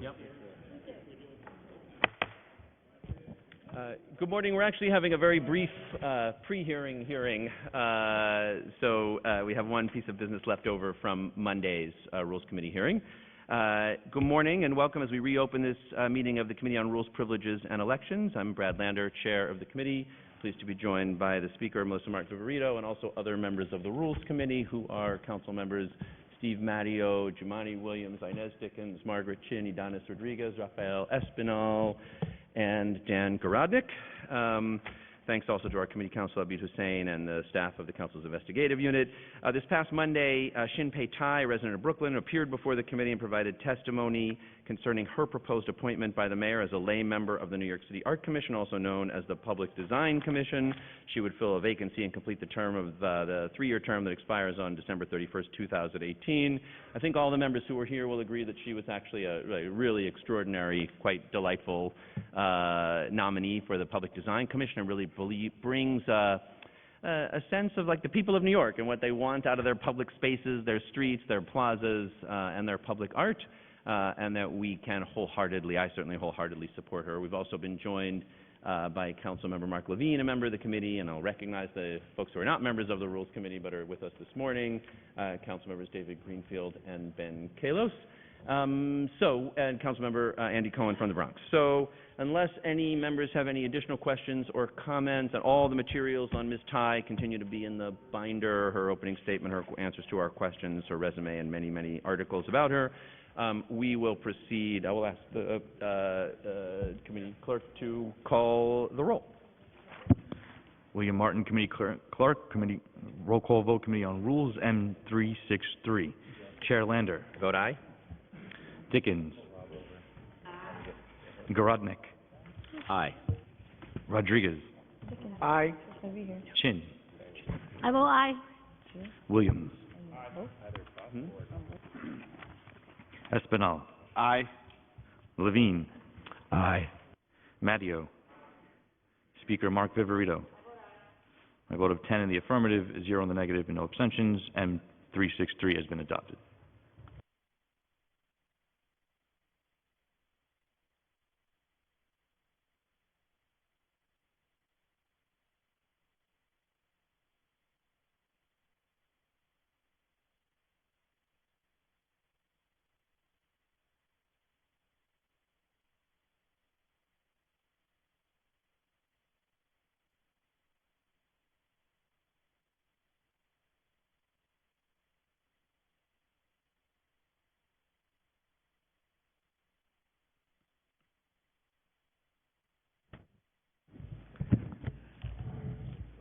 Yep. Good morning. We're actually having a very brief pre-hearing hearing. We have one piece of business left over from Monday's Rules Committee hearing. Good morning and welcome as we reopen this meeting of the Committee on Rules, Privileges, and Elections. I'm Brad Lander, Chair of the Committee. Pleased to be joined by the Speaker, Melissa Mark-Viverito, and also other members of the Rules Committee who are Council members Steve Matteo, Jumani Williams, Inez Dickens, Margaret Chin, Idanis Rodriguez, Rafael Espinal, and Dan Garodnick. Thanks also to our Committee Counsel, Abid Hussain, and the staff of the Council's Investigative Unit. This past Monday, Shin-Pei Tai, a resident of Brooklyn, appeared before the committee and provided testimony concerning her proposed appointment by the mayor as a lay member of the New York City Art Commission, also known as the Public Design Commission. She would fill a vacancy and complete the term of the three-year term that expires on December 31st, 2018. I think all the members who were here will agree that she was actually a really extraordinary, quite delightful nominee for the Public Design Commission, and really brings a sense of like the people of New York and what they want out of their public spaces, their streets, their plazas, and their public art. And that we can I certainly wholeheartedly support her. We've also been joined by Councilmember Mark Levine, a member of the committee, and I'll recognize the folks who are not members of the Rules Committee but are with us this morning, Councilmembers David Greenfield and Ben Kalos, and Councilmember Andy Cohen from the Bronx. So unless any members have any additional questions or comments, and all the materials on Ms. Tai continue to be in the binder, her opening statement, her answers to our questions, her resume, and many, many articles about her, we will proceed. I will ask the committee clerk to call the roll. William Martin, committee clerk, committee roll call vote, Committee on Rules, M363. Chair Lander. Vote aye. Dickens. Garodnick. Aye. Rodriguez. Aye. Chin. I vote aye. Williams. Espinal. Aye. Levine. Aye. Matteo. Speaker Mark Viverito. A vote of 10 in the affirmative, 0 in the negative, and no abstentions. M363 has been adopted.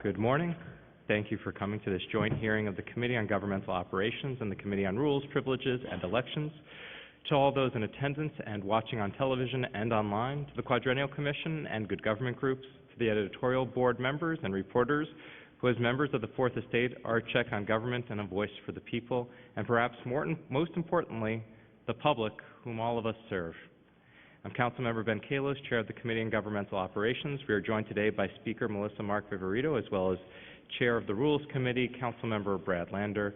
Good morning. Thank you for coming to this joint hearing of the Committee on Governmental Operations and the Committee on Rules, Privileges, and Elections. To all those in attendance and watching on television and online, to the Quadrennial Commission and Good Government Groups, to the editorial board members and reporters who, as members of the Fourth Estate, are a check on government and a voice for the people, and perhaps most importantly, the public whom all of us serve. I'm Councilmember Ben Kalos, Chair of the Committee on Governmental Operations. We are joined today by Speaker Melissa Mark-Viverito, as well as Chair of the Rules Committee, Councilmember Brad Lander.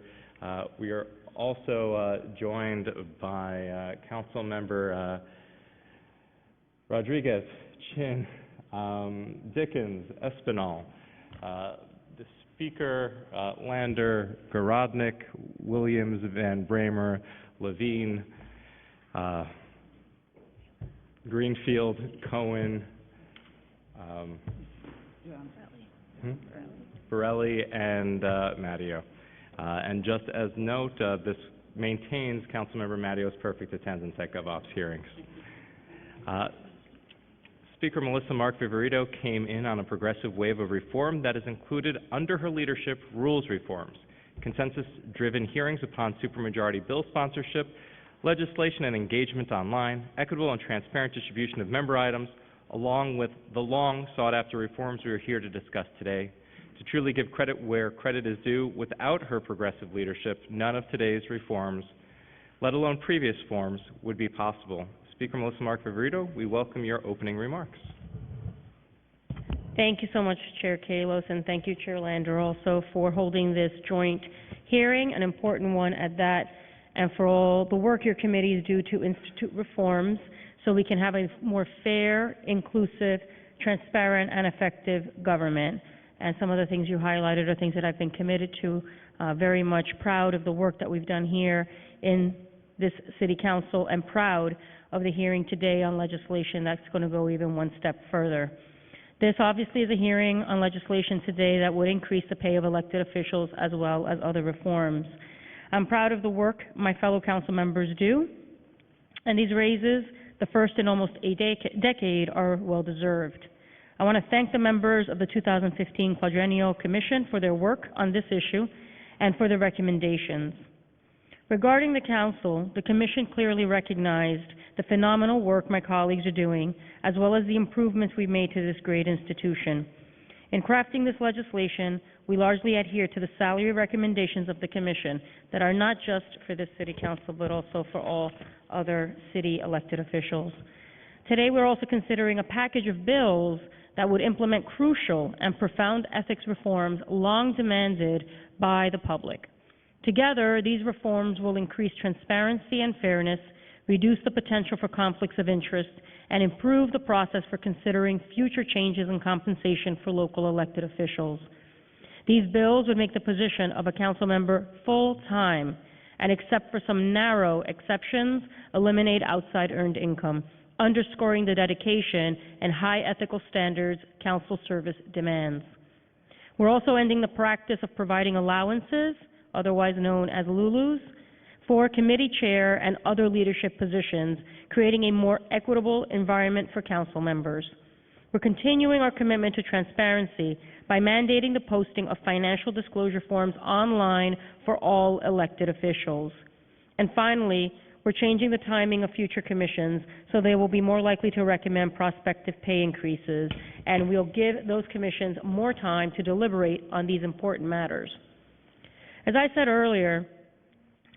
We are also joined by Councilmember Rodriguez, Chin, Dickens, Espinal, the Speaker, Lander, Garodnick, Williams, Van Bramer, Levine, Greenfield, Cohen, Borelli, and Matteo. And just as note, this maintains Councilmember Matteo's perfect attendance at GovOps hearings. Speaker Melissa Mark-Viverito came in on a progressive wave of reform that has included, under her leadership, rules reforms, consensus-driven hearings upon supermajority bill sponsorship, legislation and engagement online, equitable and transparent distribution of member items, along with the long sought-after reforms we are here to discuss today. To truly give credit where credit is due, without her progressive leadership, none of today's reforms, let alone previous forms, would be possible. Speaker Melissa Mark-Viverito, we welcome your opening remarks. Thank you so much, Chair Kalos, and thank you, Chair Lander, also for holding this joint hearing, an important one at that. and for all the work your committees do to institute reforms so we can have a more fair, inclusive, transparent, and effective government. And some of the things you highlighted are things that I've been committed to. Very much proud of the work that we've done here in this City Council, and proud of the hearing today on legislation that's going to go even one step further. This obviously is a hearing on legislation today that would increase the pay of elected officials as well as other reforms. I'm proud of the work my fellow council members do, and these raises, the first in almost a decade, are well deserved. I want to thank the members of the 2015 Quadrennial Commission for their work on this issue and for their recommendations. Regarding the Council, the Commission clearly recognized the phenomenal work my colleagues are doing, as well as the improvements we've made to this great institution. In crafting this legislation, we largely adhere to the salary recommendations of the Commission that are not just for this City Council, but also for all other city elected officials. Today, we're also considering a package of bills that would implement crucial and profound ethics reforms long demanded by the public. Together, these reforms will increase transparency and fairness, reduce the potential for conflicts of interest, and improve the process for considering future changes in compensation for local elected officials. These bills would make the position of a council member full-time, and except for some narrow exceptions, eliminate outside earned income, underscoring the dedication and high ethical standards council service demands. We're also ending the practice of providing allowances, otherwise known as LULUs, for committee chair and other leadership positions, creating a more equitable environment for council members. We're continuing our commitment to transparency by mandating the posting of financial disclosure forms online for all elected officials. And finally, we're changing the timing of future commissions so they will be more likely to recommend prospective pay increases, and we'll give those commissions more time to deliberate on these important matters. As I said earlier,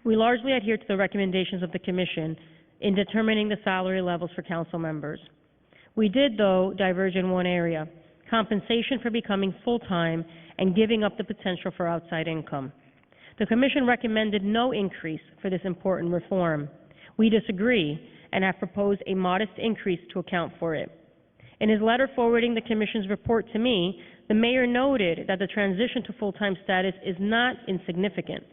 we largely adhere to the recommendations of the Commission in determining the salary levels for council members. We did, though, diverge in one area: compensation for becoming full-time and giving up the potential for outside income. The Commission recommended no increase for this important reform. We disagree and have proposed a modest increase to account for it. In his letter forwarding the Commission's report to me, the Mayor noted that the transition to full-time status is not insignificant.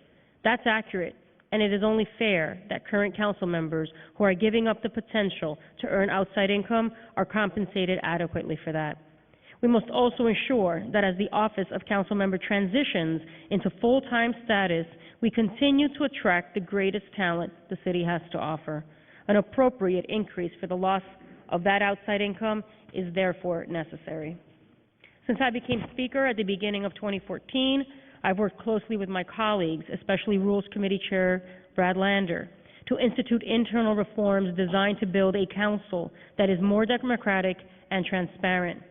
That's accurate, and it is only fair that current council members who are giving up the potential to earn outside income are compensated adequately for that. We must also ensure that as the office of council member transitions into full-time status, we continue to attract the greatest talent the city has to offer. An appropriate increase for the loss of that outside income is therefore necessary. Since I became Speaker at the beginning of 2014, I've worked closely with my colleagues, especially Rules Committee Chair Brad Lander, to institute internal reforms designed to build a council that is more democratic and transparent.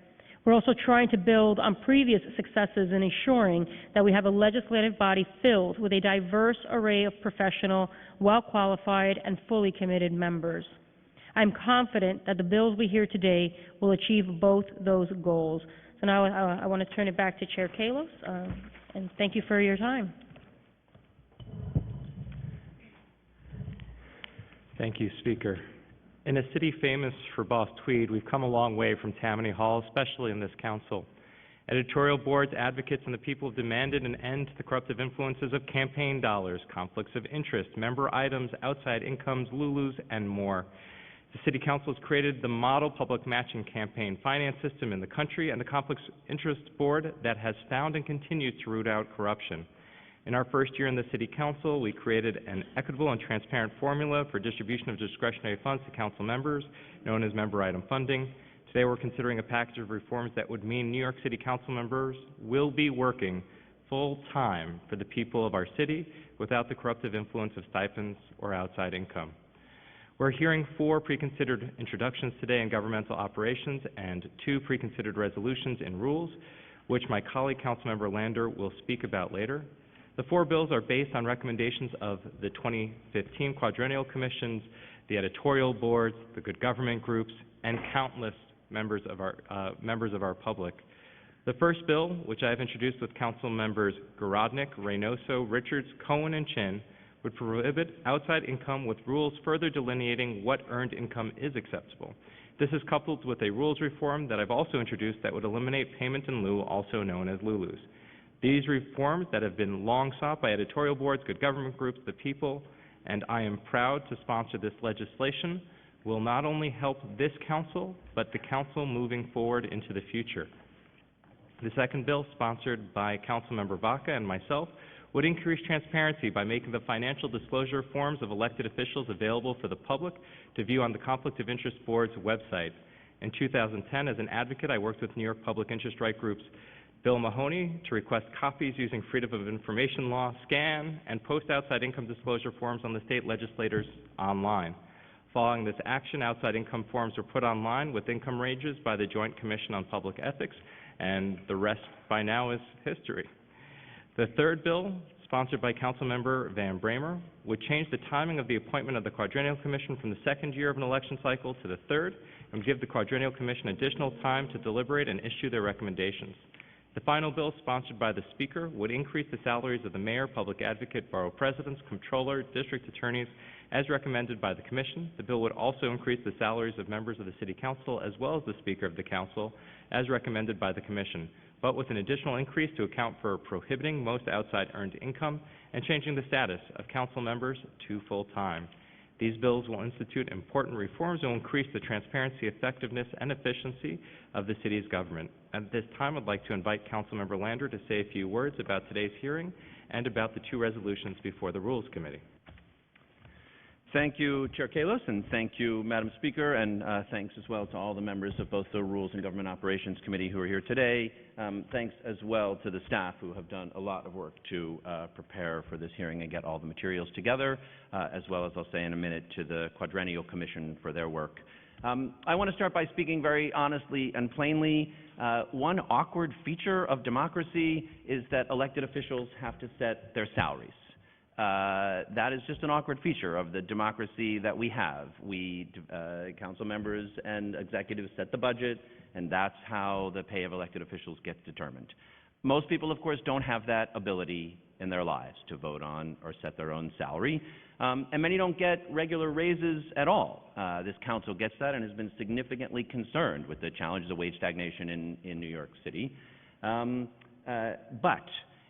We're also trying to build on previous successes in ensuring that we have a legislative body filled with a diverse array of professional, well-qualified, and fully committed members. I'm confident that the bills we hear today will achieve both those goals. So now I want to turn it back to Chair Kalos, and thank you for your time. Thank you, Speaker. In a city famous for Boss Tweed, we've come a long way from Tammany Hall, especially in this council. Editorial boards, advocates, and the people have demanded an end to the corruptive influences of campaign dollars, conflicts of interest, member items, outside incomes, LULUs, and more. The City Council has created the model public matching campaign finance system in the country and the Conflicts of Interest Board that has found and continues to root out corruption. In our first year in the City Council, we created an equitable and transparent formula for distribution of discretionary funds to council members, known as member item funding. Today we're considering a package of reforms that would mean New York City Council members will be working full-time for the people of our city without the corruptive influence of stipends or outside income. We're hearing 4 preconsidered introductions today in governmental operations and 2 preconsidered resolutions in rules, which my colleague Councilmember Lander will speak about later. The 4 bills are based on recommendations of the 2015 Quadrennial Commissions, the editorial boards, the good government groups, and countless members of our public. The first bill, which I have introduced with Council members Garodnick, Reynoso, Richards, Cohen, and Chin, would prohibit outside income with rules further delineating what earned income is acceptable. This is coupled with a rules reform that I've also introduced that would eliminate payment in lieu, also known as LULUs. These reforms that have been long sought by editorial boards, good government groups, the people, and I am proud to sponsor this legislation, will not only help this council, but the council moving forward into the future. The second bill, sponsored by Councilmember Vaca and myself, would increase transparency by making the financial disclosure forms of elected officials available for the public to view on the Conflict of Interest Board's website. In 2010, as an advocate, I worked with New York public interest right groups Bill Mahoney to request copies using Freedom of Information law, scan, and post outside income disclosure forms on the state legislators online. Following this action, outside income forms were put online with income ranges by the Joint Commission on Public Ethics, and the rest by now is history. The third bill, sponsored by Councilmember Van Bramer, would change the timing of the appointment of the Quadrennial Commission from the second year of an election cycle to the third, and would give the Quadrennial Commission additional time to deliberate and issue their recommendations. The final bill, sponsored by the Speaker, would increase the salaries of the Mayor, Public Advocate, Borough Presidents, Comptroller, District Attorneys, as recommended by the Commission. The bill would also increase the salaries of members of the City Council, as well as the Speaker of the Council, as recommended by the Commission, but with an additional increase to account for prohibiting most outside earned income and changing the status of council members to full-time. These bills will institute important reforms and will increase the transparency, effectiveness, and efficiency of the city's government. At this time, I'd like to invite Councilmember Lander to say a few words about today's hearing and about the two resolutions before the Rules Committee. Thank you, Chair Kalos, and thank you, Madam Speaker, and thanks as well to all the members of both the Rules and Government Operations Committee who are here today. Thanks as well to the staff who have done a lot of work to prepare for this hearing and get all the materials together, as well as I'll say in a minute to the Quadrennial Commission for their work. I want to start by speaking very honestly and plainly. One awkward feature of democracy is that elected officials have to set their salaries. That is just an awkward feature of the democracy that we have. We, council members and executives set the budget, and that's how the pay of elected officials gets determined. Most people, of course, don't have that ability in their lives to vote on or set their own salary, and many don't get regular raises at all. This council gets that and has been significantly concerned with the challenges of wage stagnation in New York City. But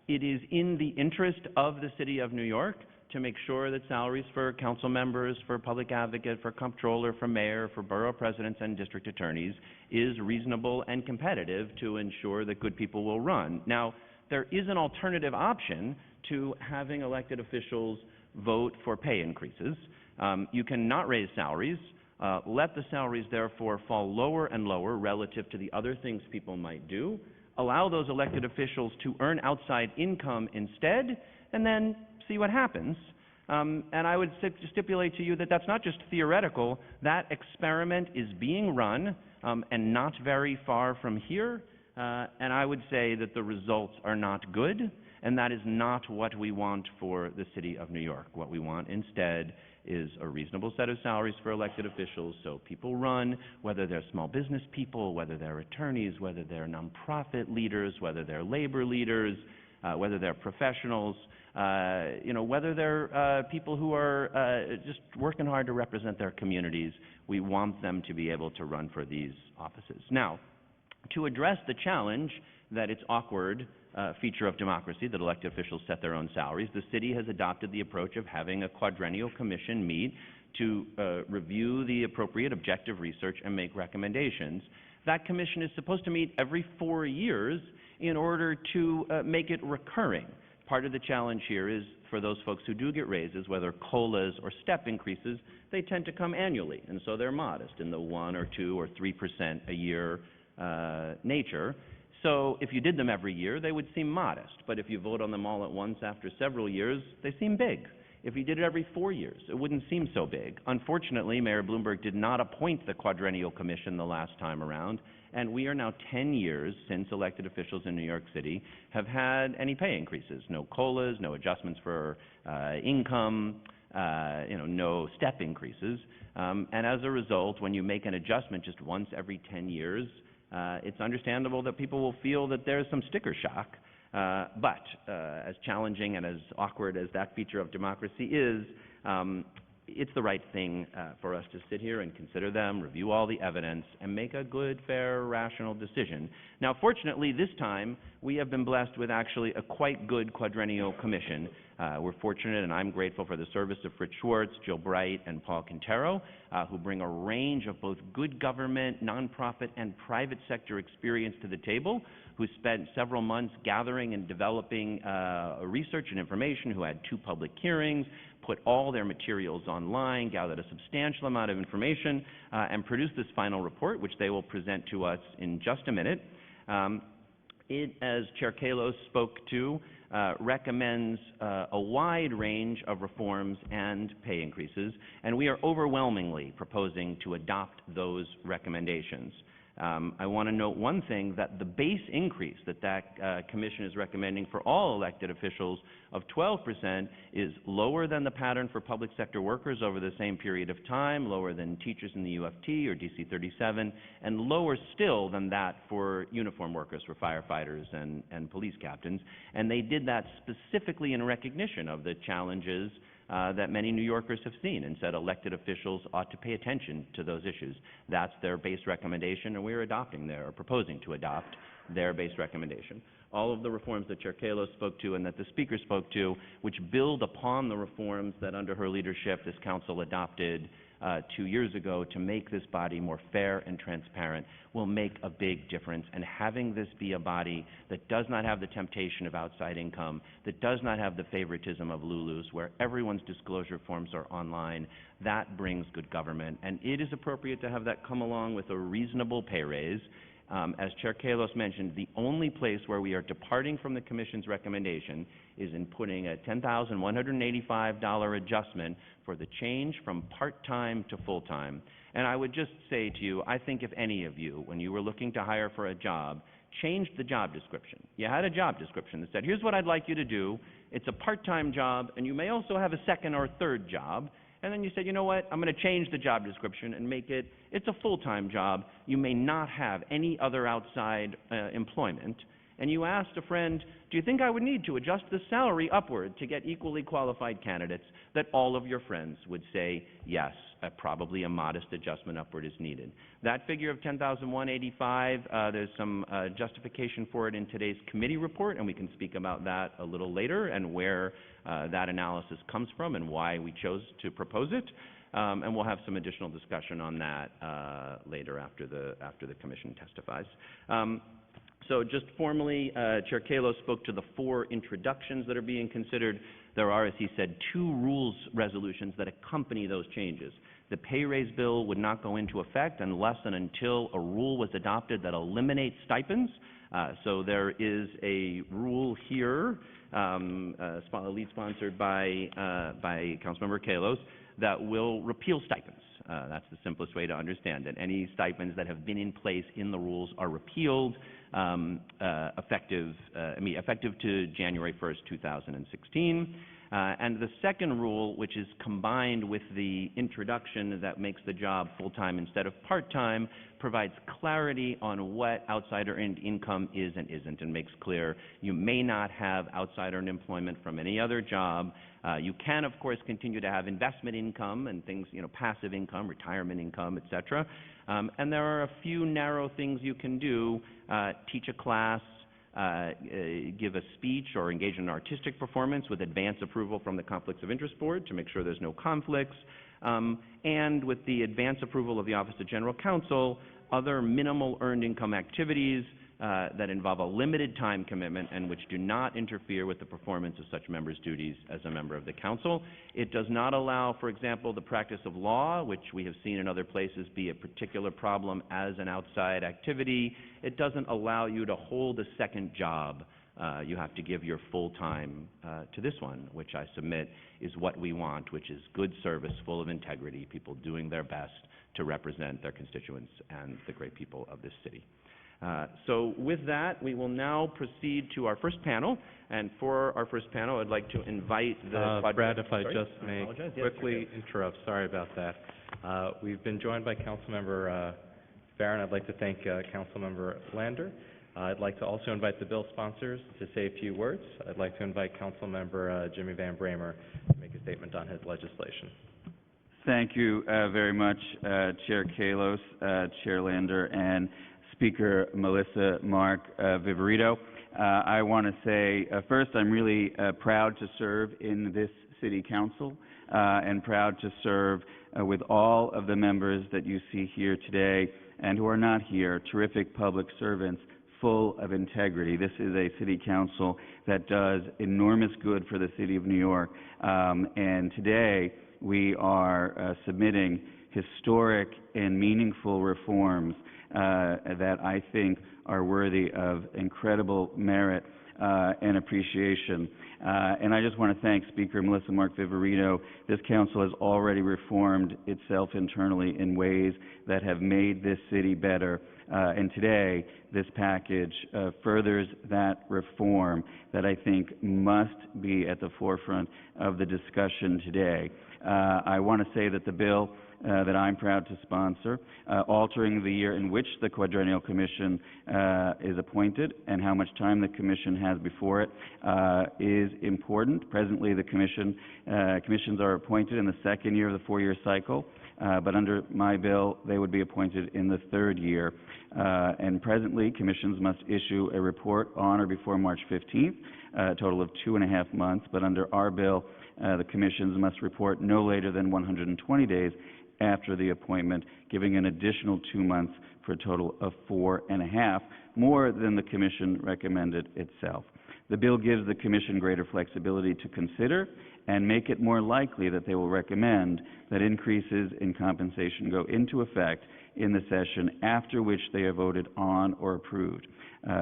it is in the interest of the City of New York to make sure that salaries for council members, for public advocate, for comptroller, for mayor, for borough presidents and district attorneys is reasonable and competitive to ensure that good people will run. Now, there is an alternative option to having elected officials vote for pay increases. You cannot raise salaries. Let the salaries therefore fall lower and lower relative to the other things people might do. Allow those elected officials to earn outside income instead, and then see what happens. And I would stipulate to you that that's not just theoretical. That experiment is being run, and not very far from here. And I would say that the results are not good, and that is not what we want for the City of New York. What we want instead is a reasonable set of salaries for elected officials so people run, whether they're small business people, whether they're attorneys, whether they're nonprofit leaders, whether they're labor leaders, whether they're professionals, whether they're people who are just working hard to represent their communities. We want them to be able to run for these offices. Now, to address the challenge that it's awkward feature of democracy that elected officials set their own salaries, the city has adopted the approach of having a quadrennial commission meet to review the appropriate objective research and make recommendations. That commission is supposed to meet every 4 years in order to make it recurring. Part of the challenge here is for those folks who do get raises, whether COLAs or step increases, they tend to come annually, and so they're modest in the 1 or 2 or 3% a year nature. So if you did them every year, they would seem modest. But if you vote on them all at once after several years, they seem big. If you did it every 4 years, it wouldn't seem so big. Unfortunately, Mayor Bloomberg did not appoint the Quadrennial Commission the last time around, and we are now 10 years since elected officials in New York City have had any pay increases. No COLAs, no adjustments for income, no step increases. And as a result, when you make an adjustment just once every 10 years, it's understandable that people will feel that there's some sticker shock. But as challenging and as awkward as that feature of democracy is, it's the right thing for us to sit here and consider them, review all the evidence, and make a good, fair, rational decision. Now, fortunately, this time, we have been blessed with actually a quite good quadrennial commission. We're fortunate, and I'm grateful for the service of Fritz Schwartz, Jill Bright, and Paul Quintero, who bring a range of both good government, nonprofit, and private sector experience to the table, who spent several months gathering and developing research and information, who had 2 public hearings, put all their materials online, gathered a substantial amount of information, and produced this final report, which they will present to us in just a minute. It, as Chair Kallos spoke to, recommends a wide range of reforms and pay increases, and we are overwhelmingly proposing to adopt those recommendations. I want to note one thing, that the base increase that commission is recommending for all elected officials of 12% is lower than the pattern for public sector workers over the same period of time, lower than teachers in the UFT or DC 37, and lower still than that for uniform workers, for firefighters and police captains. And they did that specifically in recognition of the challenges that many New Yorkers have seen, and said elected officials ought to pay attention to those issues. That's their base recommendation, and we're adopting or proposing to adopt their base recommendation. All of the reforms that Chair Kallos spoke to and that the Speaker spoke to, which build upon the reforms that under her leadership this Council adopted 2 years ago to make this body more fair and transparent, will make a big difference. And having this be a body that does not have the temptation of outside income, that does not have the favoritism of Lulus, where everyone's disclosure forms are online, that brings good government. And it is appropriate to have that come along with a reasonable pay raise. As Chair Kallos mentioned, the only place where we are departing from the Commission's recommendation is in putting a $10,185 adjustment for the change from part-time to full-time. And I would just say to you, I think if any of you, when you were looking to hire for a job, changed the job description. You had a job description that said, here's what I'd like you to do. It's a part-time job, and you may also have a second or third job. And then you said, you know what, I'm going to change the job description and make it's a full-time job. You may not have any other outside employment. And you asked a friend, do you think I would need to adjust the salary upward to get equally qualified candidates? That all of your friends would say, yes, probably a modest adjustment upward is needed. That figure of $10,185, there's some justification for it in today's committee report, and we can speak about that a little later and where that analysis comes from and why we chose to propose it. And we'll have some additional discussion on that later after the commission testifies. So just formally, Chair Kallos spoke to the 4 introductions that are being considered. There are, as he said, 2 rules resolutions that accompany those changes. The pay raise bill would not go into effect unless and until a rule was adopted that eliminates stipends. So there is a rule here, lead sponsored by Councilmember Kallos, that will repeal stipends. That's the simplest way to understand it. Any stipends that have been in place in the rules are repealed, effective to January 1st, 2016. And the second rule, which is combined with the introduction that makes the job full-time instead of part-time, provides clarity on what outside-earned income is and isn't, and makes clear you may not have outside-earned employment from any other job. You can, of course, continue to have investment income and things, passive income, retirement income, et cetera. And there are a few narrow things you can do: teach a class, give a speech, or engage in an artistic performance with advance approval from the Conflicts of Interest Board to make sure there's no conflicts, and with the advance approval of the Office of General Counsel, other minimal earned income activities that involve a limited time commitment and which do not interfere with the performance of such members' duties as a member of the Council. It does not allow, for example, the practice of law, which we have seen in other places be a particular problem as an outside activity. It doesn't allow you to hold a second job. You have to give your full time to this one, which I submit is what we want, which is good service, full of integrity, people doing their best to represent their constituents and the great people of this city. So with that, we will now proceed to our first panel. And for our first panel, I'd like to invite the... Brad, if I just may quickly interrupt. Sorry about that. We've been joined by Councilmember Barron. I'd like to thank Councilmember Lander. I'd like to also invite the bill sponsors to say a few words. I'd like to invite Councilmember Jimmy Van Bramer to make a statement on his legislation. Thank you very much, Chair Kalos, Chair Lander, and Speaker Melissa Mark Viverito. I want to say, first, I'm really proud to serve in this City Council and proud to serve with all of the members that you see here today and who are not here, terrific public servants full of integrity. This is a City Council that does enormous good for the City of New York, and today we are submitting historic and meaningful reforms that I think are worthy of incredible merit and appreciation. And I just want to thank Speaker Melissa Mark Viverito. This council has already reformed itself internally in ways that have made this city better. And today, this package furthers that reform that I think must be at the forefront of the discussion today. I want to say that the bill that I'm proud to sponsor, altering the year in which the Quadrennial Commission is appointed and how much time the Commission has before it, is important. Presently, the commissions are appointed in the second year of the four-year cycle, but under my bill, they would be appointed in the third year. And presently, commissions must issue a report on or before March 15th, a total of 2.5 months, but under our bill, the commissions must report no later than 120 days after the appointment, giving an additional 2 months for a total of 4.5, more than the Commission recommended itself. The bill gives the Commission greater flexibility to consider and make it more likely that they will recommend that increases in compensation go into effect in the session after which they are voted on or approved.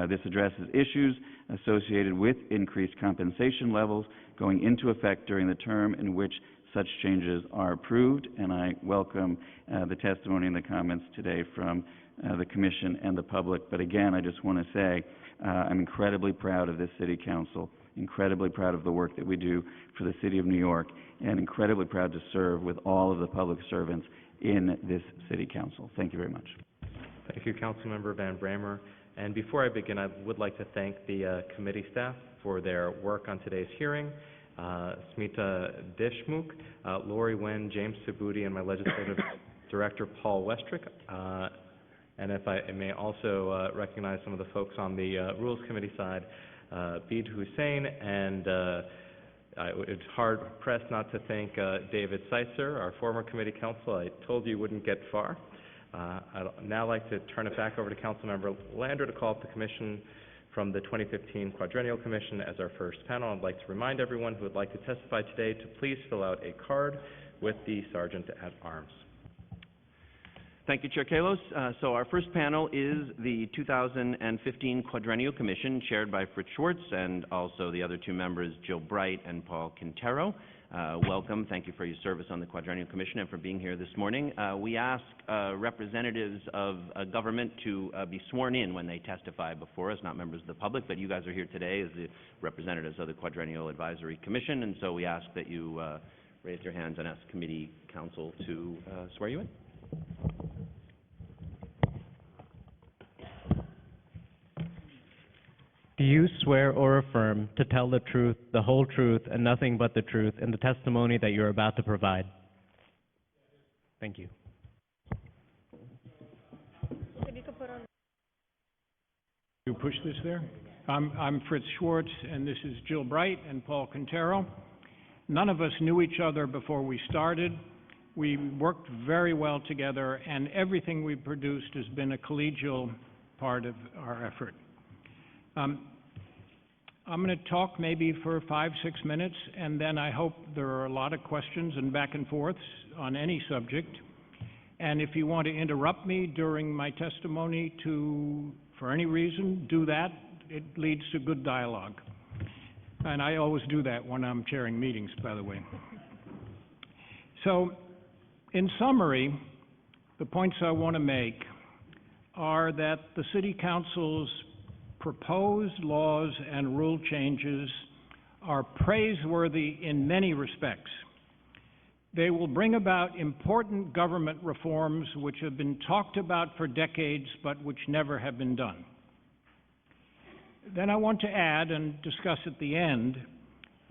This addresses issues associated with increased compensation levels going into effect during the term in which such changes are approved, and I welcome the testimony and the comments today from the Commission and the public. But again, I just want to say I'm incredibly proud of this City Council, incredibly proud of the work that we do for the City of New York, and incredibly proud to serve with all of the public servants in this City Council. Thank you very much. Thank you, Councilmember Van Bramer. And before I begin, I would like to thank the committee staff for their work on today's hearing. Smita Deshmukh, Lori Wen, James Sabuti, and my legislative director, Paul Westrick. And if I may also recognize some of the folks on the Rules Committee side, Beed Hussein, and it's hard-pressed not to thank David Seitzer, our former committee counsel. I told you wouldn't get far. I'd now like to turn it back over to Councilmember Lander to call up the commission from the 2015 Quadrennial Commission as our first panel. I'd like to remind everyone who would like to testify today to please fill out a card with the Sergeant at Arms. Thank you, Chair Kalos. So our first panel is the 2015 Quadrennial Commission, chaired by Fritz Schwartz, and also the other two members, Jill Bright and Paul Quintero. Welcome. Thank you for your service on the Quadrennial Commission and for being here this morning. We ask representatives of government to be sworn in when they testify before us, not members of the public, but you guys are here today as the representatives of the Quadrennial Advisory Commission, and so we ask that you raise your hands and ask committee counsel to swear you in. Do you swear or affirm to tell the truth, the whole truth, and nothing but the truth in the testimony that you are about to provide? Thank you. You push this there? I'm Fritz Schwartz, and this is Jill Bright and Paul Quintero. None of us knew each other before we started. We worked very well together, and everything we produced has been a collegial part of our effort. I'm going to talk maybe for 5-6 minutes, and then I hope there are a lot of questions and back and forths on any subject. And if you want to interrupt me during my testimony for any reason, do that. It leads to good dialogue. And I always do that when I'm chairing meetings, by the way. So, in summary, the points I want to make are that the City Council's proposed laws and rule changes are praiseworthy in many respects. They will bring about important government reforms which have been talked about for decades but which never have been done. Then I want to add and discuss at the end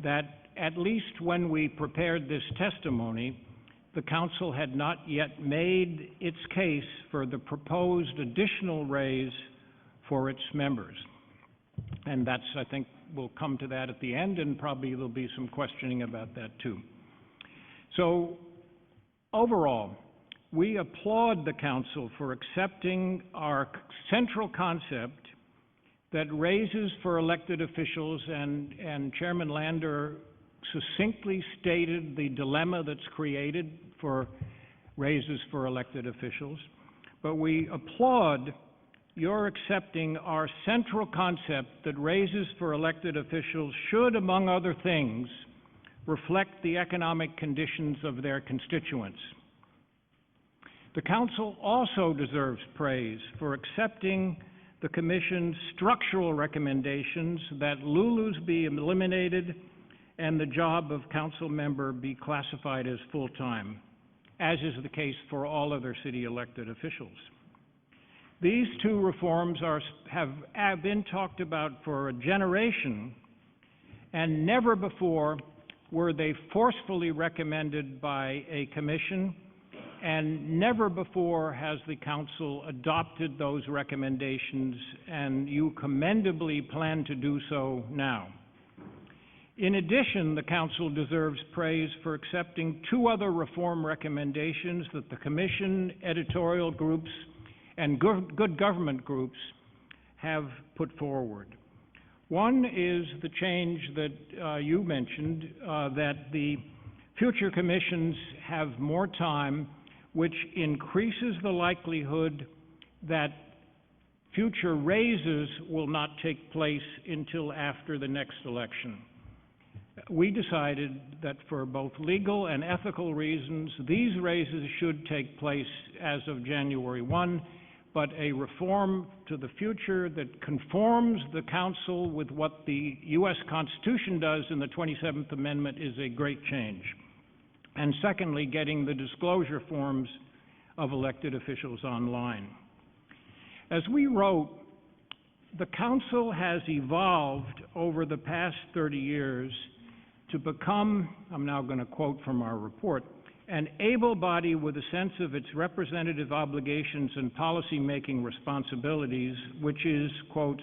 that at least when we prepared this testimony, the council had not yet made its case for the proposed additional raise for its members. And that's, I think, we'll come to that at the end, and probably there'll be some questioning about that too. So, overall, we applaud the council for accepting our central concept that raises for elected officials, and Chairman Lander succinctly stated the dilemma that's created for raises for elected officials. But we applaud your accepting our central concept that raises for elected officials should, among other things, reflect the economic conditions of their constituents. The council also deserves praise for accepting the Commission's structural recommendations that Lulus be eliminated and the job of council member be classified as full-time, as is the case for all other city elected officials. These two reforms have been talked about for a generation, and never before were they forcefully recommended by a commission, and never before has the council adopted those recommendations, and you commendably plan to do so now. In addition, the council deserves praise for accepting two other reform recommendations that the commission, editorial groups, and good government groups have put forward. One is the change that you mentioned, that the future commissions have more time, which increases the likelihood that future raises will not take place until after the next election. We decided that for both legal and ethical reasons, these raises should take place as of January 1, but a reform to the future that conforms the council with what the U.S. Constitution does in the 27th Amendment is a great change. And secondly, getting the disclosure forms of elected officials online. As we wrote, the council has evolved over the past 30 years to become, I'm now going to quote from our report, an able body with a sense of its representative obligations and policy-making responsibilities, which is, quotes,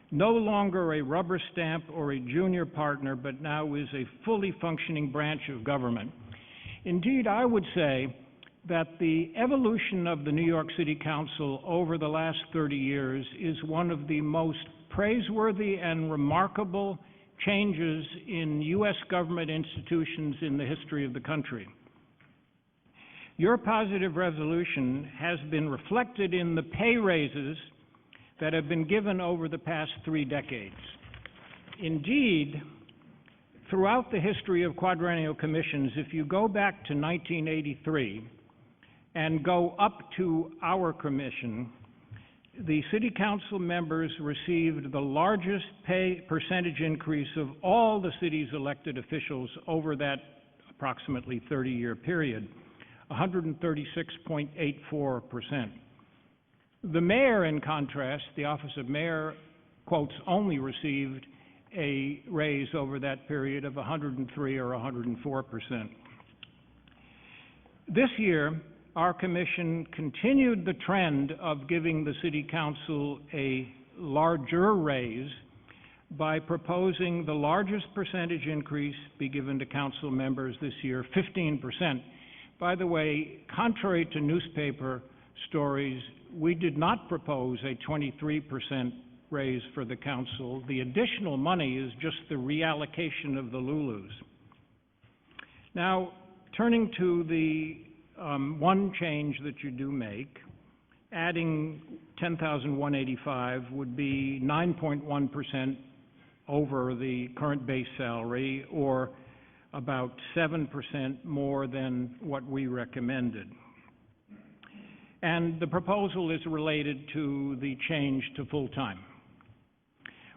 no longer a rubber stamp or a junior partner, but now is a fully functioning branch of government. Indeed, I would say that the evolution of the New York City Council over the last 30 years is one of the most praiseworthy and remarkable changes in U.S. government institutions in the history of the country. Your positive resolution has been reflected in the pay raises that have been given over the past 3 decades. Indeed, throughout the history of quadrennial commissions, if you go back to 1983 and go up to our commission, the city council members received the largest pay percentage increase of all the city's elected officials over that approximately 30-year period, 136.84%. The mayor, in contrast, the office of mayor, quotes, only received a raise over that period of 103 or 104%. This year, our commission continued the trend of giving the city council a larger raise by proposing the largest percentage increase be given to council members this year, 15%. By the way, contrary to newspaper stories, we did not propose a 23% raise for the council. The additional money is just the reallocation of the Lulus. Now, turning to the one change that you do make, adding $10,185 would be 9.1% over the current base salary, or about 7% more than what we recommended. And the proposal is related to the change to full-time.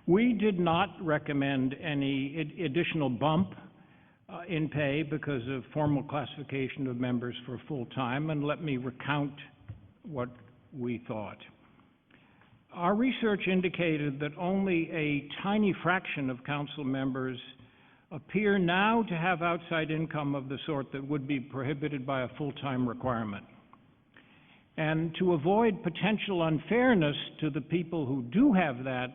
We did not recommend any additional bump in pay because of formal classification of members for full-time, and let me recount what we thought. Our research indicated that only a tiny fraction of council members appear now to have outside income of the sort that would be prohibited by a full-time requirement. And to avoid potential unfairness to the people who do have that,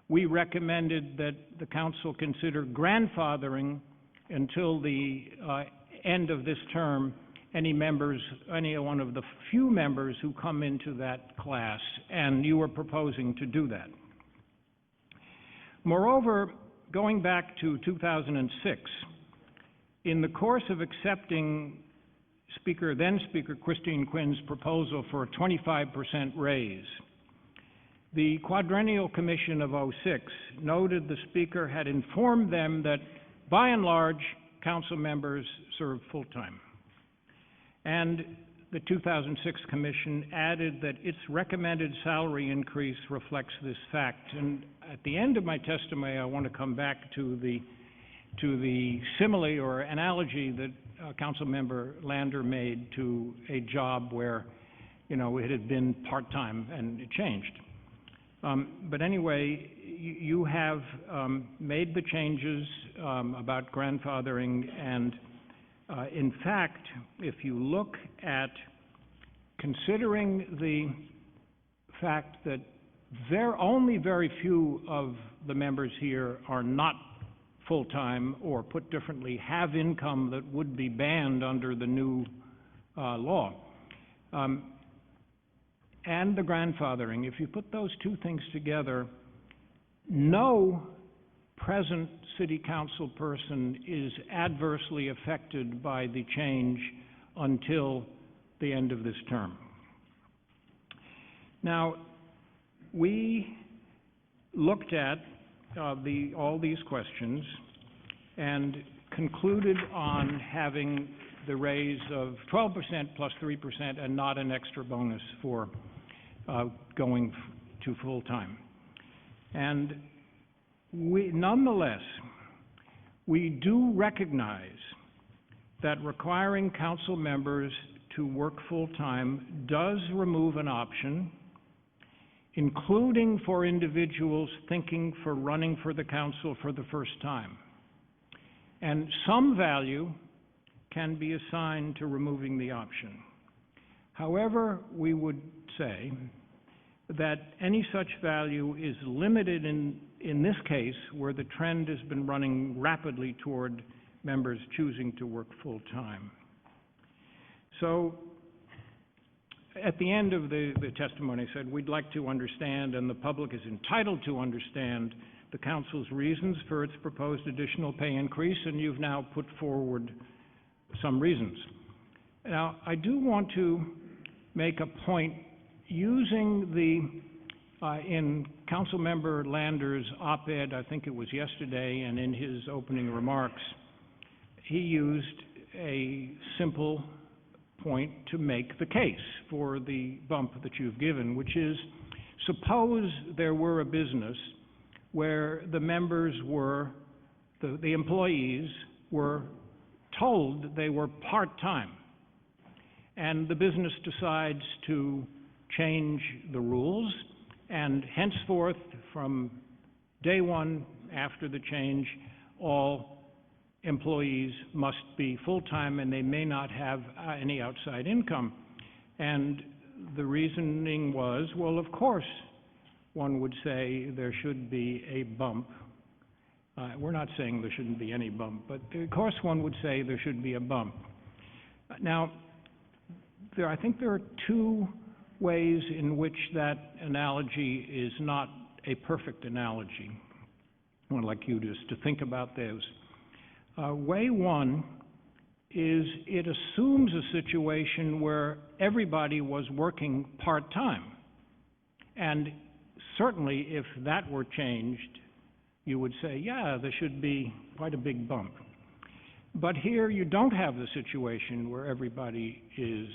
we recommended that the council consider grandfathering until the end of this term any one of the few members who come into that class, and you are proposing to do that. Moreover, going back to 2006, in the course of accepting then Speaker Christine Quinn's proposal for a 25% raise, the Quadrennial Commission of '06 noted the Speaker had informed them that, by and large, council members serve full-time. And the 2006 Commission added that its recommended salary increase reflects this fact. And at the end of my testimony, I want to come back to the simile or analogy that Councilmember Lander made to a job where, it had been part-time and it changed. But anyway, you have made the changes about grandfathering, and in fact, if you look at considering the fact that only very few of the members here are not full-time, or put differently, have income that would be banned under the new law, and the grandfathering, if you put those two things together, no present city council person is adversely affected by the change until the end of this term. Now, we looked at all these questions and concluded on having the raise of 12% plus 3% and not an extra bonus for going to full-time. And nonetheless, we do recognize that requiring council members to work full-time does remove an option, including for individuals thinking for running for the council for the first time. And some value can be assigned to removing the option. However, we would say that any such value is limited in this case, where the trend has been running rapidly toward members choosing to work full-time. So, at the end of the testimony, I said we'd like to understand, and the public is entitled to understand, the council's reasons for its proposed additional pay increase, and you've now put forward some reasons. Now, I do want to make a point using in Councilmember Lander's op-ed, I think it was yesterday, and in his opening remarks, he used a simple point to make the case for the bump that you've given, which is, suppose there were a business where the members were, the employees were told they were part-time, and the business decides to change the rules, and henceforth, from day one after the change, all employees must be full-time and they may not have any outside income. And the reasoning was, well, of course, one would say there should be a bump. We're not saying there shouldn't be any bump, but of course one would say there should be a bump. Now, I think there are two ways in which that analogy is not a perfect analogy. I would like you just to think about those. Way one is it assumes a situation where everybody was working part-time. And certainly if that were changed, you would say, yeah, there should be quite a big bump. But here you don't have the situation where everybody is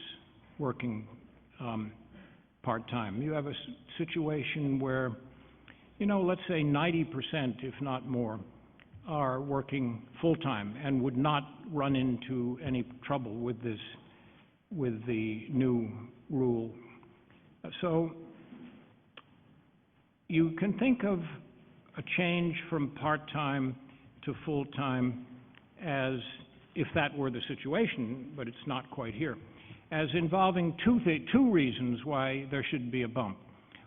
working part-time. You have a situation where, let's say 90%, if not more, are working full-time and would not run into any trouble with the new rule. So you can think of a change from part-time to full-time as, if that were the situation, but it's not quite here, as involving two reasons why there should be a bump.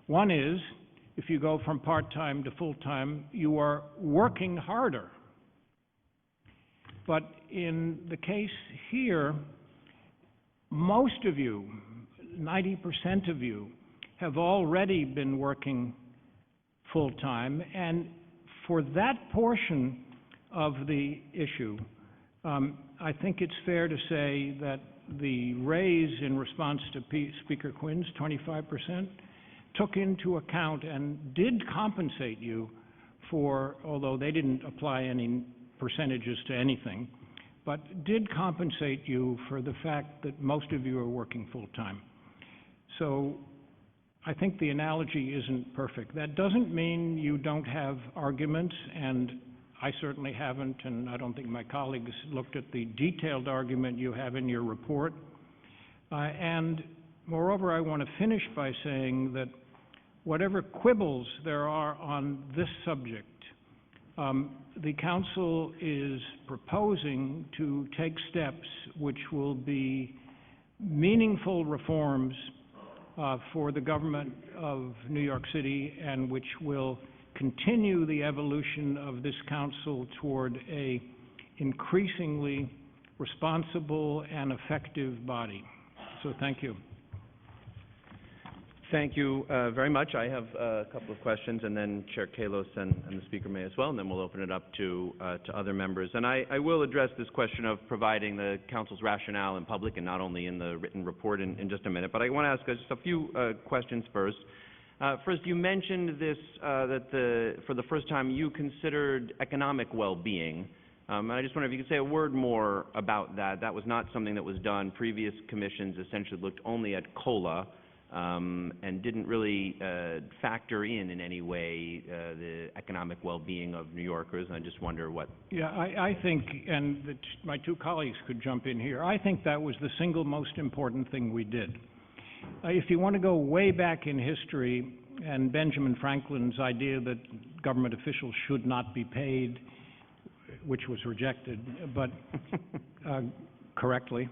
One is, if you go from part-time to full-time, you are working harder. But in the case here, most of you, 90% of you, have already been working full-time, and for that portion of the issue, I think it's fair to say that the raise in response to Speaker Quinn's 25% took into account and did compensate you for, although they didn't apply any percentages to anything, but did compensate you for the fact that most of you are working full-time. So I think the analogy isn't perfect. That doesn't mean you don't have arguments, and I certainly haven't, and I don't think my colleagues looked at the detailed argument you have in your report. And moreover, I want to finish by saying that whatever quibbles there are on this subject, the Council is proposing to take steps which will be meaningful reforms for the government of New York City, and which will continue the evolution of this council toward a increasingly responsible and effective body. So thank you. Thank you very much. I have a couple of questions, and then Chair Kalos and the Speaker may as well, and then we'll open it up to other members. And I will address this question of providing the Council's rationale in public and not only in the written report in just a minute. But I want to ask just a few questions first. First, you mentioned this, that for the first time you considered economic well-being. And I just wonder if you could say a word more about that. That was not something that was done. Previous commissions essentially looked only at COLA, and didn't really factor in any way the economic well-being of New Yorkers. And I just wonder what... Yeah, I think, and my two colleagues could jump in here, I think that was the single most important thing we did. If you want to go way back in history, and Benjamin Franklin's idea that government officials should not be paid, which was rejected, but correctly,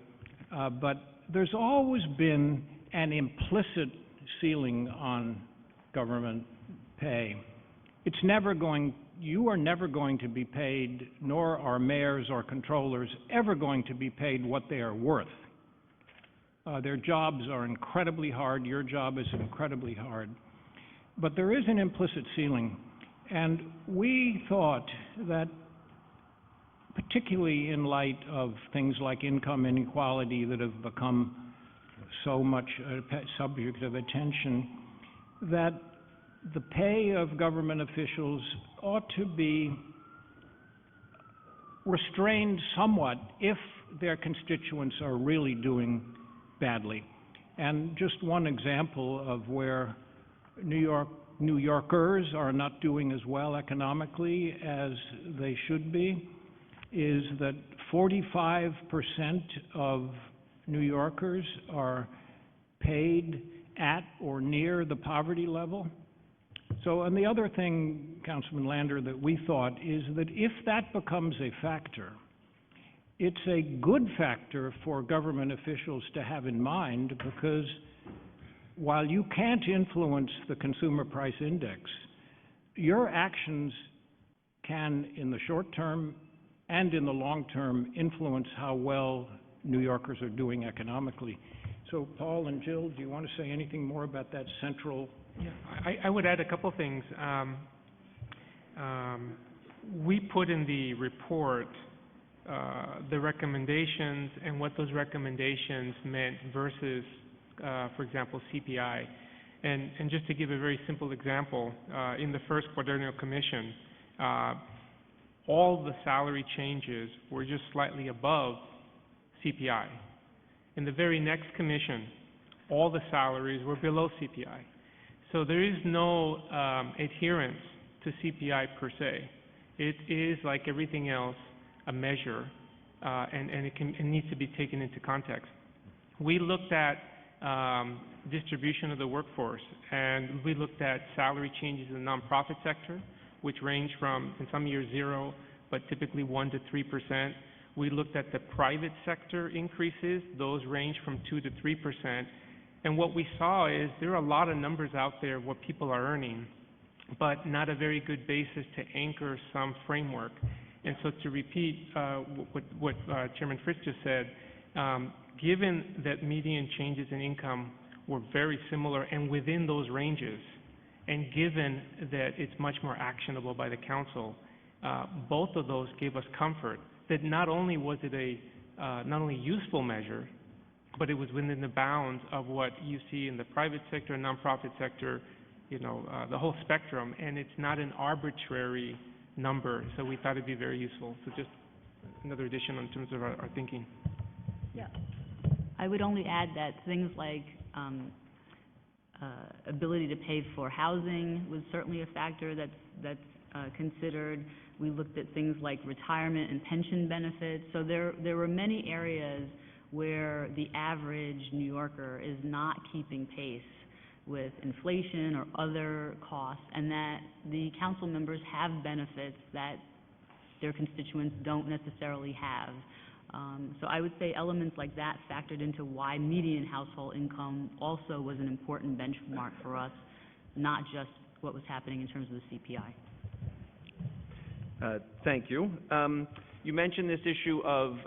but there's always been an implicit ceiling on government pay. It's never going, you are never going to be paid, nor are mayors or controllers ever going to be paid what they are worth. Their jobs are incredibly hard, your job is incredibly hard. But there is an implicit ceiling, and we thought that, particularly in light of things like income inequality that have become so much a subject of attention, that the pay of government officials ought to be restrained somewhat if their constituents are really doing badly. And just one example of where New Yorkers are not doing as well economically as they should be is that 45% of New Yorkers are paid at or near the poverty level. So, and the other thing, Councilman Lander, that we thought is that if that becomes a factor, it's a good factor for government officials to have in mind, because while you can't influence the consumer price index, your actions can, in the short term and in the long term, influence how well New Yorkers are doing economically. So, Paul and Jill, do you want to say anything more about that central? Yeah, I would add a couple things. We put in the report the recommendations and what those recommendations meant versus, for example, CPI. And just to give a very simple example, in the first quadrennial commission, all the salary changes were just slightly above CPI. In the very next commission, all the salaries were below CPI. So there is no adherence to CPI per se. It is, like everything else, a measure, and it needs to be taken into context. We looked at distribution of the workforce. And we looked at salary changes in the nonprofit sector, which range from, in some years, 0, but typically 1% to 3%. We looked at the private sector increases. Those range from 2% to 3%. And what we saw is there are a lot of numbers out there of what people are earning, but not a very good basis to anchor some framework. And so to repeat what Chairman Fritz just said, given that median changes in income were very similar and within those ranges, and given that it's much more actionable by the council, both of those gave us comfort that not only was it a not only useful measure, but it was within the bounds of what you see in the private sector, nonprofit sector, the whole spectrum, and it's not an arbitrary number, so we thought it'd be very useful. So just another addition in terms of our thinking. Yeah. I would only add that things like ability to pay for housing was certainly a factor that's considered. We looked at things like retirement and pension benefits. So there were many areas where the average New Yorker is not keeping pace with inflation or other costs, and that the council members have benefits that their constituents don't necessarily have. So I would say elements like that factored into why median household income also was an important benchmark for us, not just what was happening in terms of the CPI. Thank you. You mentioned this issue of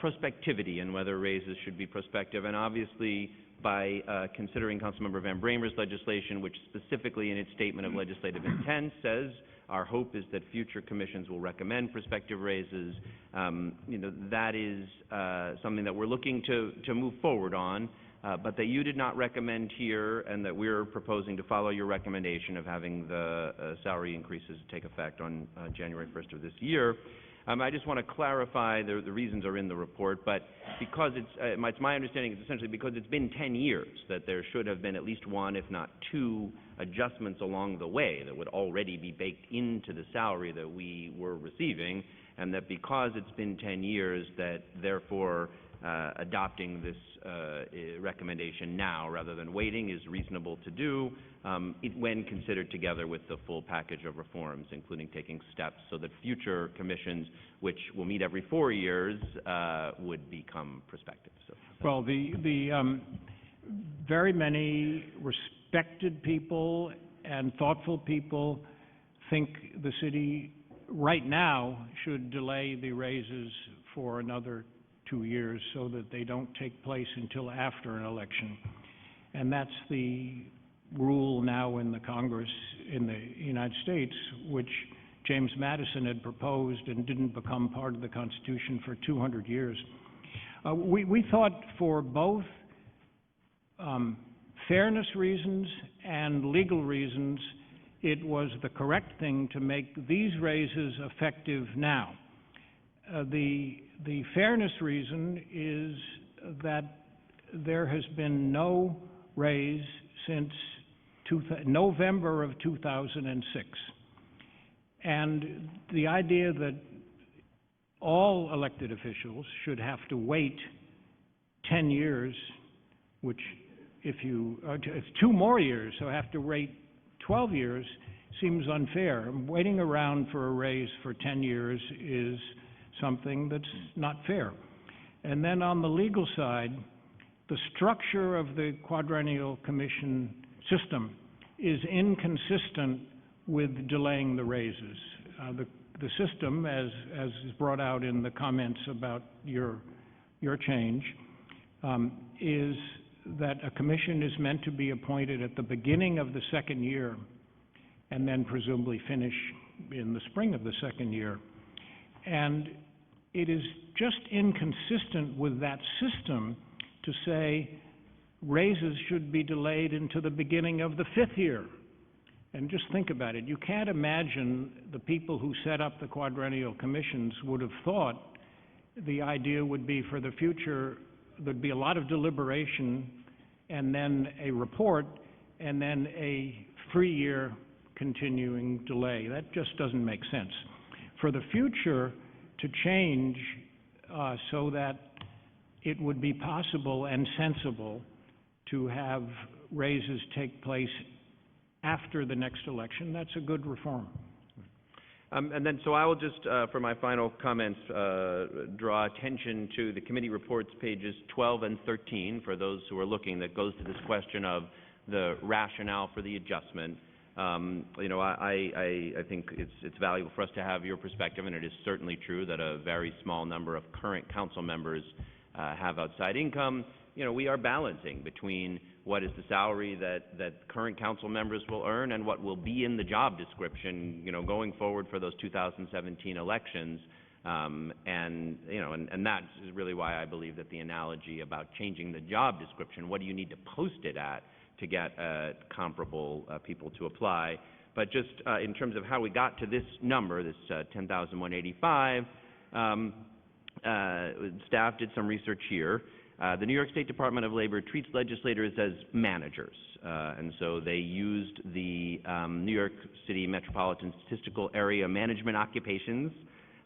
prospectivity and whether raises should be prospective, and obviously by considering Councilmember Van Bramer's legislation, which specifically in its statement of legislative intent says our hope is that future commissions will recommend prospective raises. That is something that we're looking to move forward on, but that you did not recommend here, and that we're proposing to follow your recommendation of having the salary increases take effect on January 1st of this year. I just want to clarify, the reasons are in the report, but because it's my understanding it's essentially because it's been 10 years that there should have been at least one, if not two, adjustments along the way that would already be baked into the salary that we were receiving, and that because it's been 10 years that therefore adopting this recommendation now rather than waiting is reasonable to do when considered together with the full package of reforms, including taking steps so that future commissions, which will meet every 4 years, would become prospective. So, well, the very many respected people and thoughtful people think the city right now should delay the raises for another 2 years so that they don't take place until after an election. And that's the rule now in the Congress in the United States, which James Madison had proposed and didn't become part of the Constitution for 200 years. We thought for both fairness reasons and legal reasons, it was the correct thing to make these raises effective now. The fairness reason is that there has been no raise since November of 2006. And the idea that all elected officials should have to wait 10 years, which it's 2 more years, so have to wait 12 years, seems unfair. Waiting around for a raise for 10 years is something that's not fair. And then on the legal side, the structure of the quadrennial commission system is inconsistent with delaying the raises. The system, as is brought out in the comments about your change, is that a commission is meant to be appointed at the beginning of the second year and then presumably finish in the spring of the second year. And it is just inconsistent with that system to say raises should be delayed into the beginning of the 5th year. And just think about it. You can't imagine the people who set up the quadrennial commissions would have thought the idea would be for the future, there'd be a lot of deliberation and then a report and then a 3-year continuing delay. That just doesn't make sense. For the future to change so that it would be possible and sensible to have raises take place after the next election. That's a good reform. And then, so I will just, for my final comments, draw attention to the committee reports, pages 12 and 13, for those who are looking, that goes to this question of the rationale for the adjustment. You know, I think it's valuable for us to have your perspective, and it is certainly true that a very small number of current council members have outside income. You know, we are balancing between what is the salary that current council members will earn and what will be in the job description, you know, going forward for those 2017 elections. And, you know, and that's really why I believe that the analogy about changing the job description, what do you need to post it at to get comparable people to apply. But just in terms of how we got to this number, this 10,185, staff did some research here. The New York State Department of Labor treats legislators as managers, and so they used the New York City Metropolitan Statistical Area Management occupations,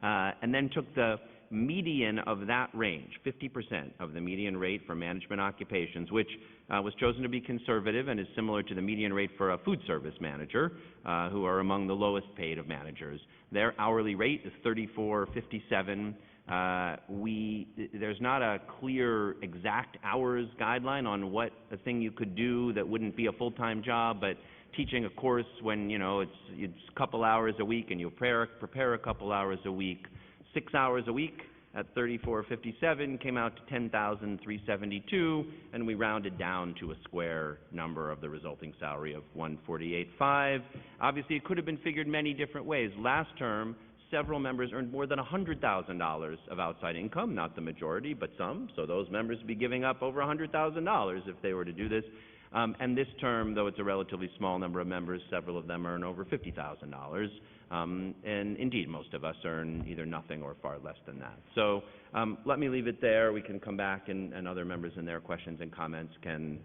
and then took the median of that range, 50% of the median rate for management occupations, which was chosen to be conservative and is similar to the median rate for a food service manager, who are among the lowest paid of managers. Their hourly rate is $34.57. There's not a clear exact hours guideline on what a thing you could do that wouldn't be a full-time job, but teaching a course when, you know, it's a couple hours a week and you prepare a couple hours a week, 6 hours a week at $34.57 came out to $10,372, and we rounded down to a square number of the resulting salary of $148.5. Obviously, it could have been figured many different ways. Last term, several members earned more than $100,000 of outside income, not the majority, but some. So those members would be giving up over $100,000 if they were to do this. And this term, though it's a relatively small number of members, several of them earn over $50,000. And indeed, most of us earn either nothing or far less than that. So let me leave it there. We can come back, and other members in their questions and comments can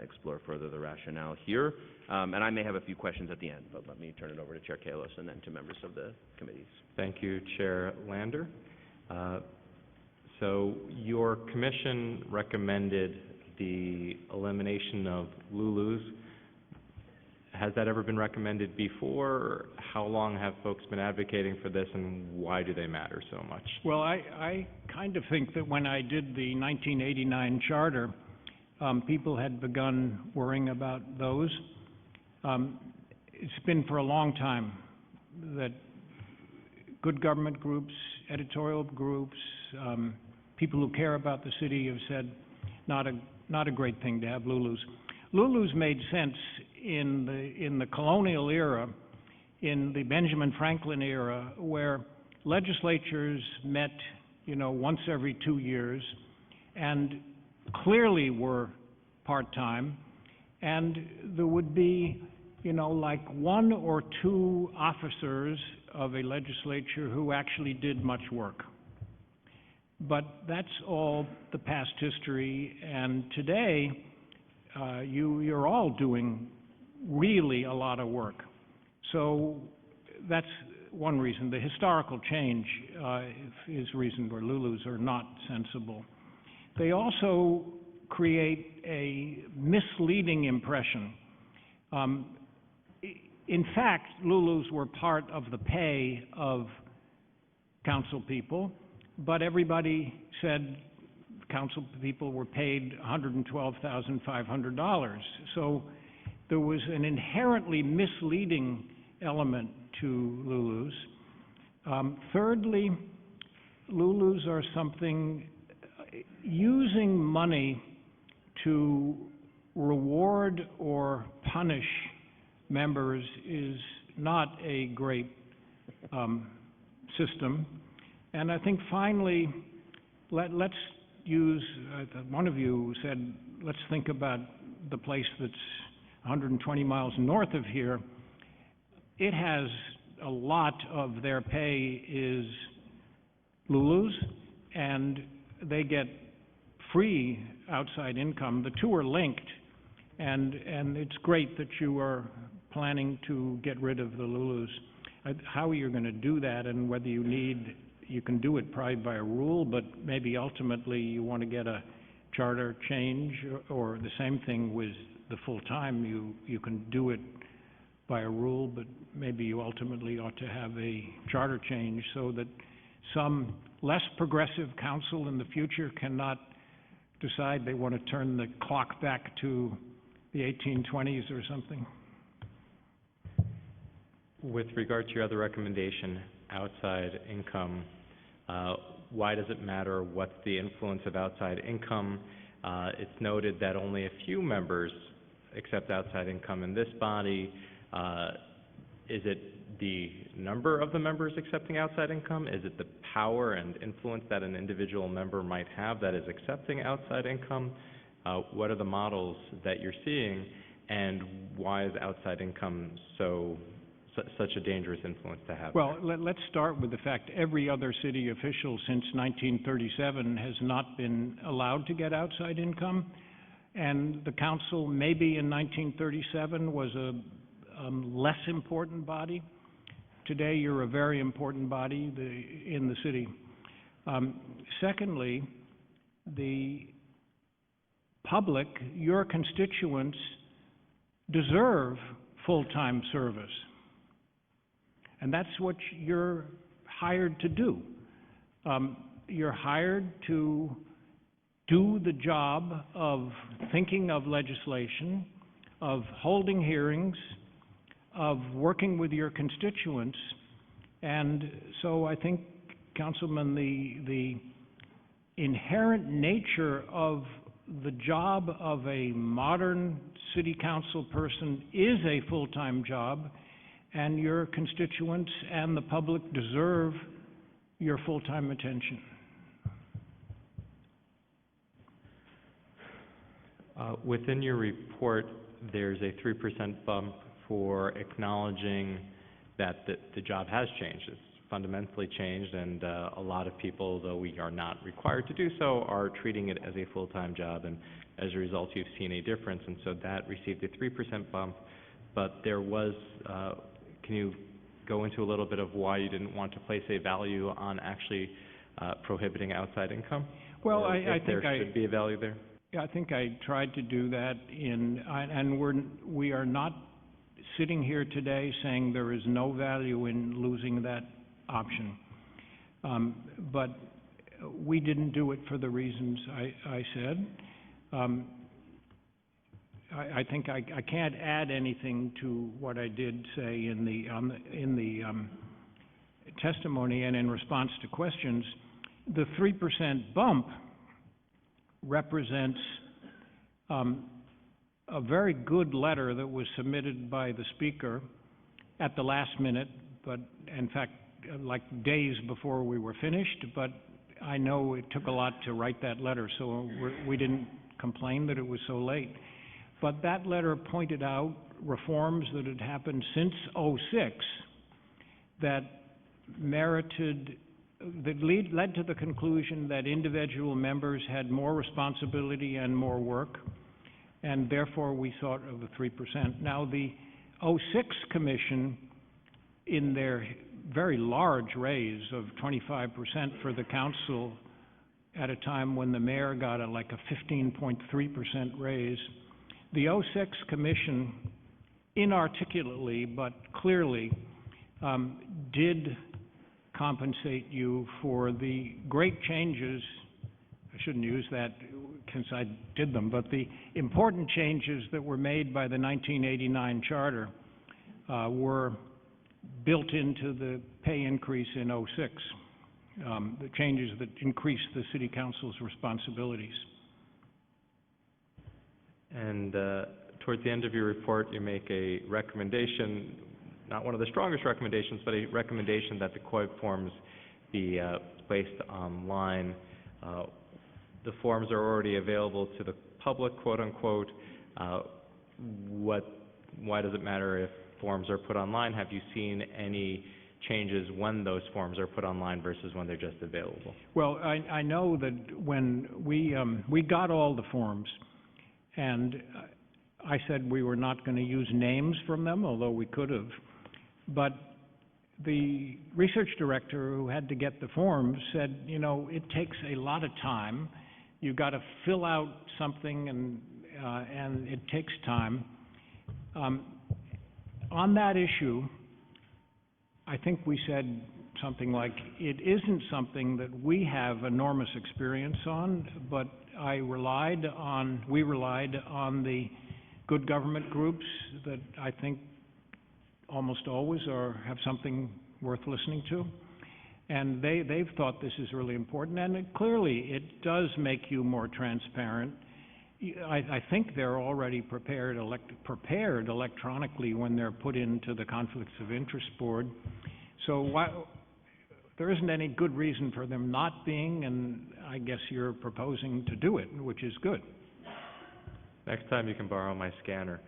explore further the rationale here. And I may have a few questions at the end, but let me turn it over to Chair Kalos and then to members of the committees. Thank you, Chair Lander. So your commission recommended the elimination of Lulus. Has that ever been recommended before? How long have folks been advocating for this, and why do they matter so much? Well, I kind of think that when I did the 1989 charter, people had begun worrying about those. It's been for a long time that good government groups, editorial groups, people who care about the city have said not a great thing to have Lulus. Lulus made sense in the colonial era, in the Benjamin Franklin era, where legislatures met, you know, once every 2 years, and clearly were part-time, and there would be, you know, like 1 or 2 officers of a legislature who actually did much work. But that's all the past history, and today you're all doing really a lot of work. So that's one reason. The historical change is a reason where Lulus are not sensible. They also create a misleading impression. In fact, Lulus were part of the pay of council people, but everybody said council people were paid $112,500. So there was an inherently misleading element to Lulus. Thirdly, Lulus are something, using money to reward or punish members is not a great system. And I think finally, let's use, one of you said, let's think about the place that's 120 miles north of here. It has a lot of their pay is Lulus, and they get free outside income. The two are linked, and it's great that you are planning to get rid of the Lulus. How you're going to do that, and whether you can do it probably by a rule, but maybe ultimately you want to get a charter change, or the same thing with the full-time. You can do it by a rule, but maybe you ultimately ought to have a charter change so that some less progressive council in the future cannot decide they want to turn the clock back to the 1820s or something. With regard to your other recommendation, outside income, why does it matter? What's the influence of outside income? It's noted that only a few members accept outside income in this body. Is it the number of the members accepting outside income? Is it the power and influence that an individual member might have that is accepting outside income? What are the models that you're seeing, and why is outside income such a dangerous influence to have? Well, let's start with the fact every other city official since 1937 has not been allowed to get outside income, and the council maybe in 1937 was a less important body. Today, you're a very important body in the city. Secondly, the public, your constituents, deserve full-time service. And that's what you're hired to do. You're hired to do the job of thinking of legislation, of holding hearings, of working with your constituents. And so I think, Councilman, the inherent nature of the job of a modern city council person is a full-time job, and your constituents and the public deserve your full-time attention. Within your report, there's a 3% bump for acknowledging that the job has changed. It's fundamentally changed, and a lot of people, though we are not required to do so, are treating it as a full-time job, and as a result, you've seen a difference, and so that received a 3% bump. But there was, can you go into a little bit of why you didn't want to place a value on actually prohibiting outside income? Well, or I if think there should be a value there? Yeah, I think I tried to do that and we are not sitting here today saying there is no value in losing that option. But we didn't do it for the reasons I said. I think I can't add anything to what I did say in the testimony and in response to questions. The 3% bump represents a very good letter that was submitted by the speaker at the last minute, but in fact, like days before we were finished, but I know it took a lot to write that letter, so we didn't complain that it was so late. But that letter pointed out reforms that had happened since '06 that merited, that led to the conclusion that individual members had more responsibility and more work, and therefore we thought of the 3%. Now, the '06 Commission, in their very large raise of 25% for the council at a time when the mayor got like a 15.3% raise, the '06 Commission inarticulately but clearly did compensate you for the great changes. I shouldn't use that since I did them, but the important changes that were made by the 1989 charter were built into the pay increase in '06, the changes that increased the city council's responsibilities. And towards the end of your report, you make a recommendation, not one of the strongest recommendations, but a recommendation that the COIB forms be placed online. The forms are already available to the public, quote unquote. Why does it matter if forms are put online? Have you seen any changes when those forms are put online versus when they're just available? Well, I know that when we got all the forms, and I said we were not going to use names from them, although we could have, but the research director who had to get the forms said, you know, it takes a lot of time. you got to fill out something, and it takes time. On that issue, I think we said something like, it isn't something that we have enormous experience on, but we relied on the good government groups that I think almost always have something worth listening to. And they've thought this is really important, and clearly it does make you more transparent. I think they're already prepared electronically when they're put into the Conflicts of Interest Board. So there isn't any good reason for them not being, and I guess you're proposing to do it, which is good. Next time you can borrow my scanner.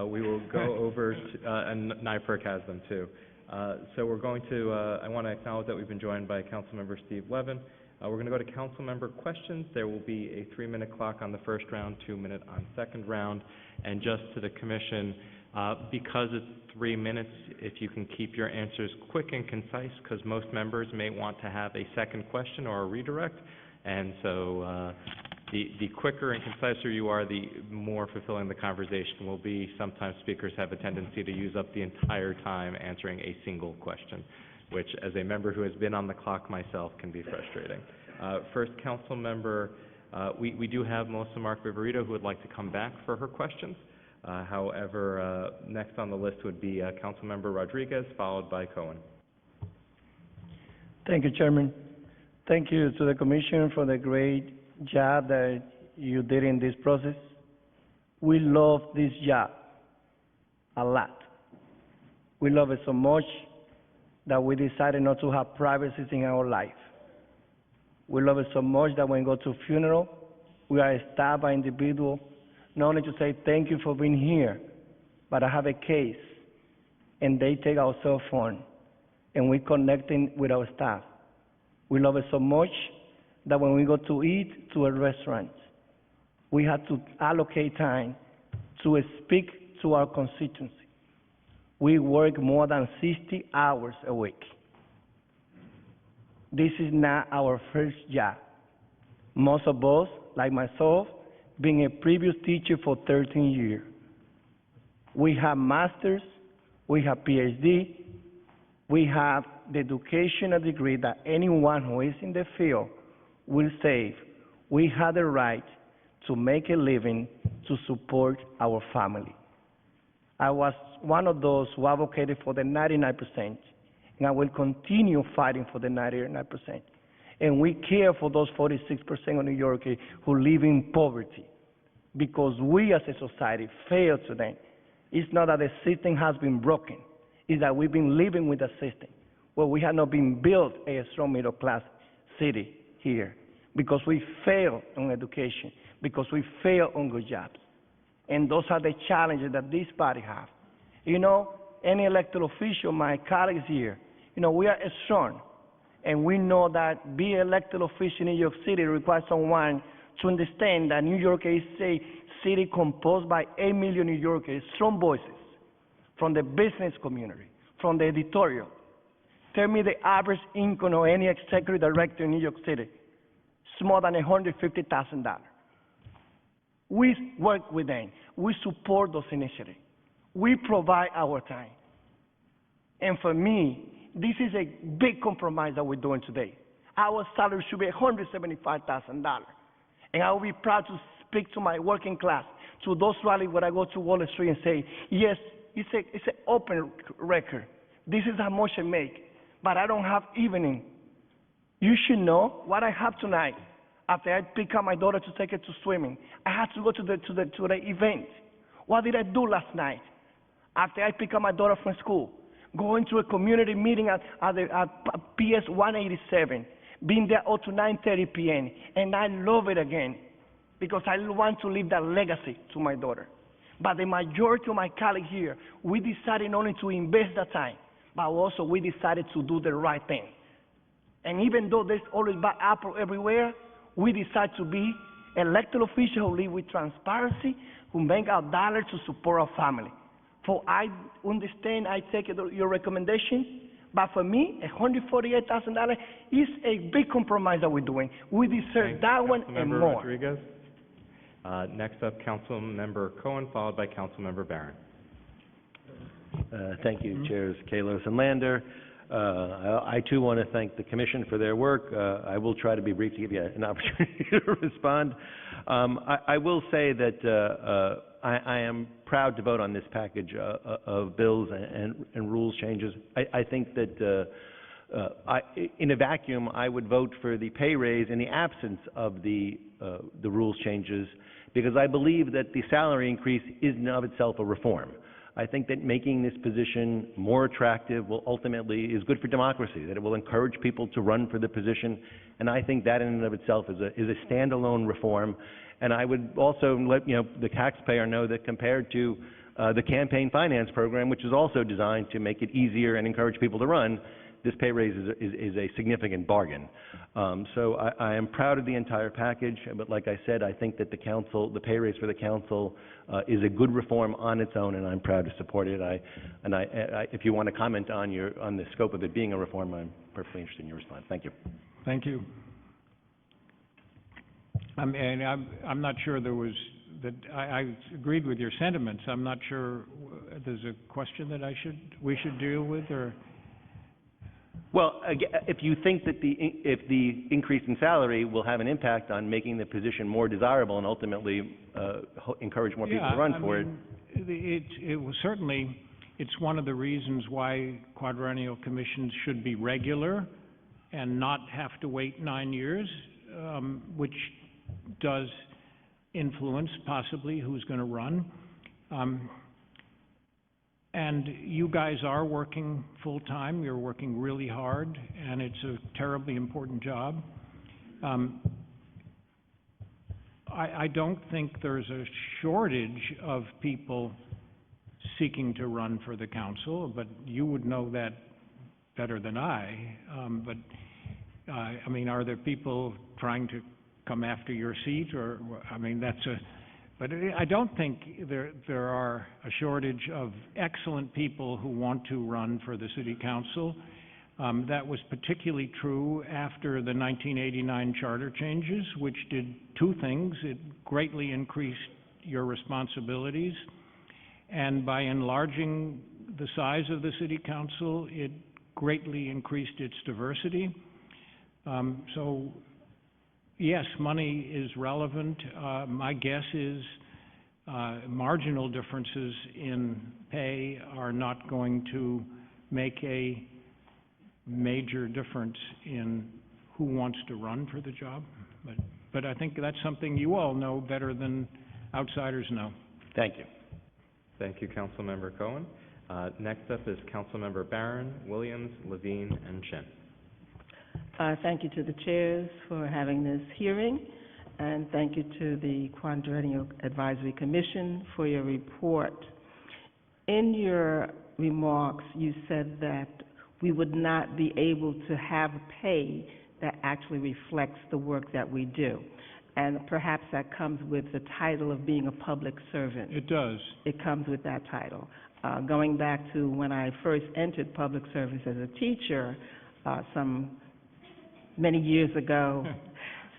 We will go over to, and NYPERC has them too. So we're going to, I want to acknowledge that we've been joined by Councilmember Steve Levin. We're going to go to councilmember questions. There will be a 3-minute clock on the first round, 2-minute on second round. And just to the commission, because it's 3 minutes, if you can keep your answers quick and concise, because most members may want to have a second question or a redirect. And so the quicker and conciser you are, the more fulfilling the conversation will be. Sometimes speakers have a tendency to use up the entire time answering a single question, which, as a member who has been on the clock myself, can be frustrating. First, council member, we do have Melissa Mark Viverito who would like to come back for her questions. However, next on the list would be Councilmember Rodriguez, followed by Cohen. Thank you, Chairman. Thank you to the Commission for the great job that you did in this process. We love this job a lot. We love it so much that we decided not to have privacy in our life. We love it so much that when we go to funeral, we are stopped by individuals, not only to say thank you for being here, but I have a case, and they take our cell phone, and we're connecting with our staff. We love it so much that when we go to eat to a restaurant, we have to allocate time to speak to our constituency. We work more than 60 hours a week. This is not our first job. Most of us, like myself, being a previous teacher for 13 years. We have masters, we have PhD, we have the educational degree that anyone who is in the field will say we have the right to make a living to support our family. I was one of those who advocated for the 99%, and I will continue fighting for the 99%. And we care for those 46% of New Yorkers who live in poverty, because we as a society fail to them. It's not that the system has been broken, it's that we've been living with the system, where we have not been built a strong middle class city here, because we fail on education, because we fail on good jobs. And those are the challenges that this party have. You know, any elected official, my colleagues here, you know, we are strong. And we know that being elected official in New York City requires someone to understand that New York is a city composed by 8 million New Yorkers, strong voices, from the business community, from the editorial. Tell me the average income of any executive director in New York City. It's more than $150,000. We work with them. We support those initiatives. We provide our time. And for me, this is a big compromise that we're doing today. Our salary should be $175,000. And I will be proud to speak to my working class, to those rallies where I go to Wall Street and say, yes, it's an open record. This is how much I make, but I don't have evening. You should know what I have tonight. After I pick up my daughter to take her to swimming, I had to go to the event. What did I do last night? After I pick up my daughter from school, going to a community meeting at PS 187, being there up to 9:30 p.m., and I love it again because I want to leave that legacy to my daughter. But the majority of my colleagues here, we decided not only to invest that time, but also we decided to do the right thing. And even though there's always bad apple everywhere, we decide to be elected officials who live with transparency, who make our dollars to support our family. For I understand, I take your recommendation, But for me, $148,000 is a big compromise that we're doing. We deserve that one and Councilmember more. Rodriguez. Next up, Councilmember Cohen, followed by Councilmember Barron. Thank you, Chairs Kalos and Lander. I too want to thank the Commission for their work. I will try to be brief to give you an opportunity to respond. I will say that I am proud to vote on this package of bills and rules changes. I think that in a vacuum, I would vote for the pay raise in the absence of the rules changes, because I believe that the salary increase is in and of itself a reform. I think that making this position more attractive will ultimately is good for democracy, that it will encourage people to run for the position, and I think that in and of itself is a standalone reform. And I would also let the taxpayer know that compared to the campaign finance program, which is also designed to make it easier and encourage people to run, this pay raise is a significant bargain. So I am proud of the entire package, but like I said, I think that the pay raise for the council is a good reform on its own, and I'm proud to support it. If you want to comment on the scope of it being a reform, I'm perfectly interested in your response. Thank you. Thank you. I'm not sure there was that I agreed with your sentiments. I'm not sure there's a question that we should deal with, or. Well, if you think that if the increase in salary will have an impact on making the position more desirable and ultimately encourage more people to run for it. It was certainly, it's one of the reasons why quadrennial commissions should be regular and not have to wait 9 years, which does influence possibly who's going to run. And you guys are working full-time, you're working really hard, and it's a terribly important job. I don't think there's a shortage of people seeking to run for the council, but you would know that better than I. I mean, are there people trying to come after your seat, or, I mean, but I don't think there are a shortage of excellent people who want to run for the city council. That was particularly true after the 1989 charter changes, which did two things. It greatly increased your responsibilities, and by enlarging the size of the city council, it greatly increased its diversity. So yes, money is relevant. My guess is marginal differences in pay are not going to make a major difference in who wants to run for the job. But I think that's something you all know better than outsiders know. Thank you. Thank you, Councilmember Cohen. Next up is Councilmember Barron, Williams, Levine, and Chin. Thank you to the chairs for having this hearing, and thank you to the Quadrennial Advisory Commission for your report. In your remarks, you said that we would not be able to have pay that actually reflects the work that we do. And perhaps that comes with the title of being a public servant. It does. It comes with that title. Going back to when I first entered public service as a teacher, many years ago,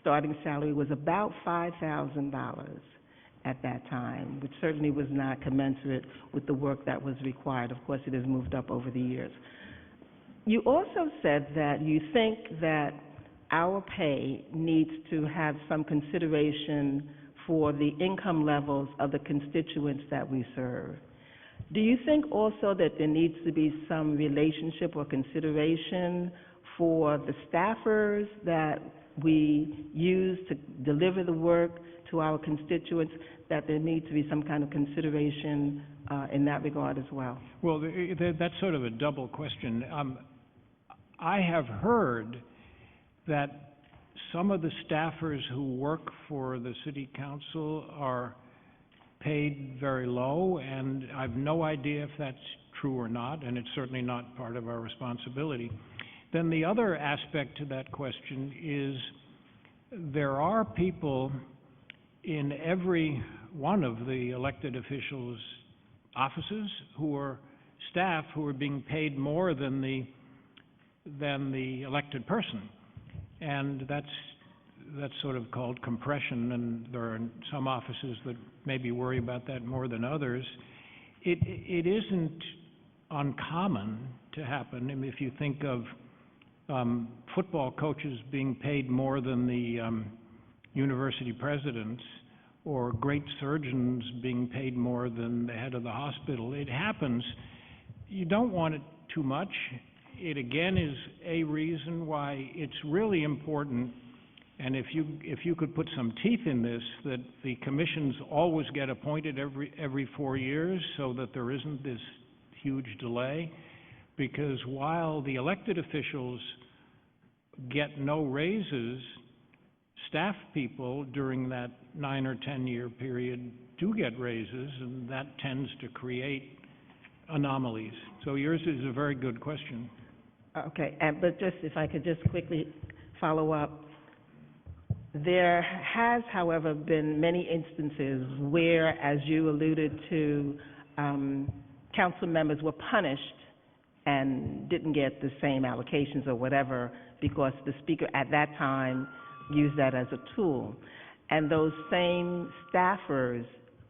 starting salary was about $5,000 at that time, which certainly was not commensurate with the work that was required. Of course, it has moved up over the years. You also said that you think that our pay needs to have some consideration for the income levels of the constituents that we serve. Do you think also that there needs to be some relationship or consideration for the staffers that we use to deliver the work to our constituents, that there needs to be some kind of consideration in that regard as well? Well, that's sort of a double question. I have heard that some of the staffers who work for the city council are paid very low, and I have no idea if that's true or not, and it's certainly not part of our responsibility. Then the other aspect to that question is there are people in every one of the elected officials' offices who are staff who are being paid more than the than the elected person. And that's sort of called compression, and there are some offices that maybe worry about that more than others. It isn't uncommon to happen. I mean, if you think of football coaches being paid more than the university presidents, or great surgeons being paid more than the head of the hospital, it happens. You don't want it too much. It again is a reason why it's really important, and if you could put some teeth in this, that the commissions always get appointed every 4 years, so that there isn't this huge delay. Because while the elected officials get no raises, staff people during that 9 or 10 year period do get raises, and that tends to create anomalies. So yours is a very good question. Okay, but just, if I could just quickly follow up. There has, however, been many instances where, as you alluded to, council members were punished and didn't get the same allocations or whatever because the speaker at that time used that as a tool. And those same staffers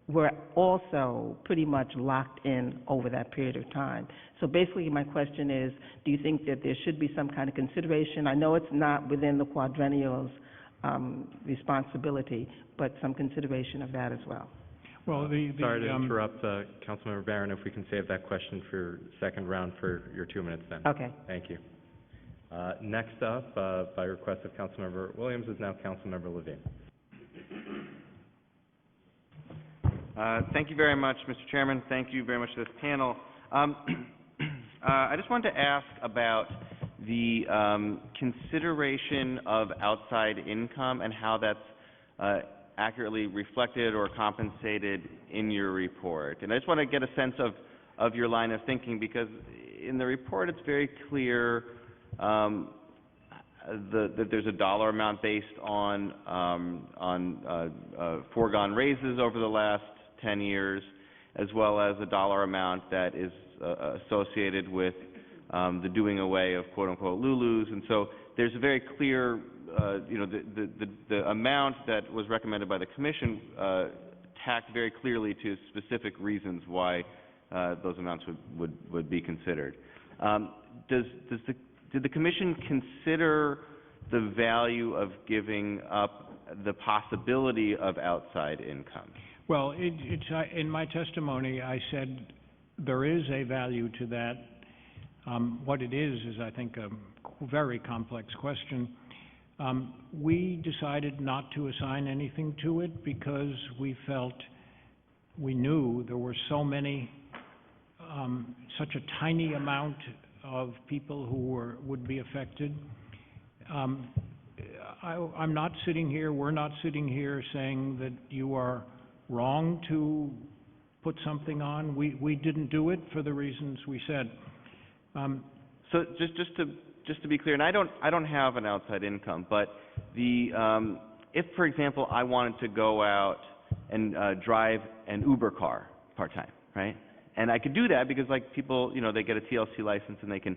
were also pretty much locked in over that period of time. So basically my question is, do you think that there should be some kind of consideration? I know it's not within the quadrennial's responsibility, but some consideration of that as well. Well, Sorry to interrupt, Councilmember Barron, if we can save that question for second round for your 2 minutes then. Okay. Thank you. Next up, by request of Councilmember Williams, is now Councilmember Levine. Thank you very much, Mr. Chairman. Thank you very much to this panel. I just wanted to ask about the consideration of outside income and how that's accurately reflected or compensated in your report. And I just want to get a sense of your line of thinking, because in the report it's very clear that there's a dollar amount based on foregone raises over the last 10 years, as well as a dollar amount that is associated with the doing away of quote-unquote Lulus. And so there's a very clear, the amount that was recommended by the Commission tacked very clearly to specific reasons why those amounts would be considered. Did the Commission consider the value of giving up the possibility of outside income? Well, in my testimony, I said there is a value to that. What it is I think, a very complex question. We decided not to assign anything to it because we knew there were so many, such a tiny amount of people who would be affected. I'm not sitting here, we're not sitting here saying that you are wrong to put something on. We didn't do it for the reasons we said. So just to be clear, and I don't have an outside income, but if, for example, I wanted to go out and drive an Uber car part-time, right? And I could do that because, like, people, they get a TLC license and they can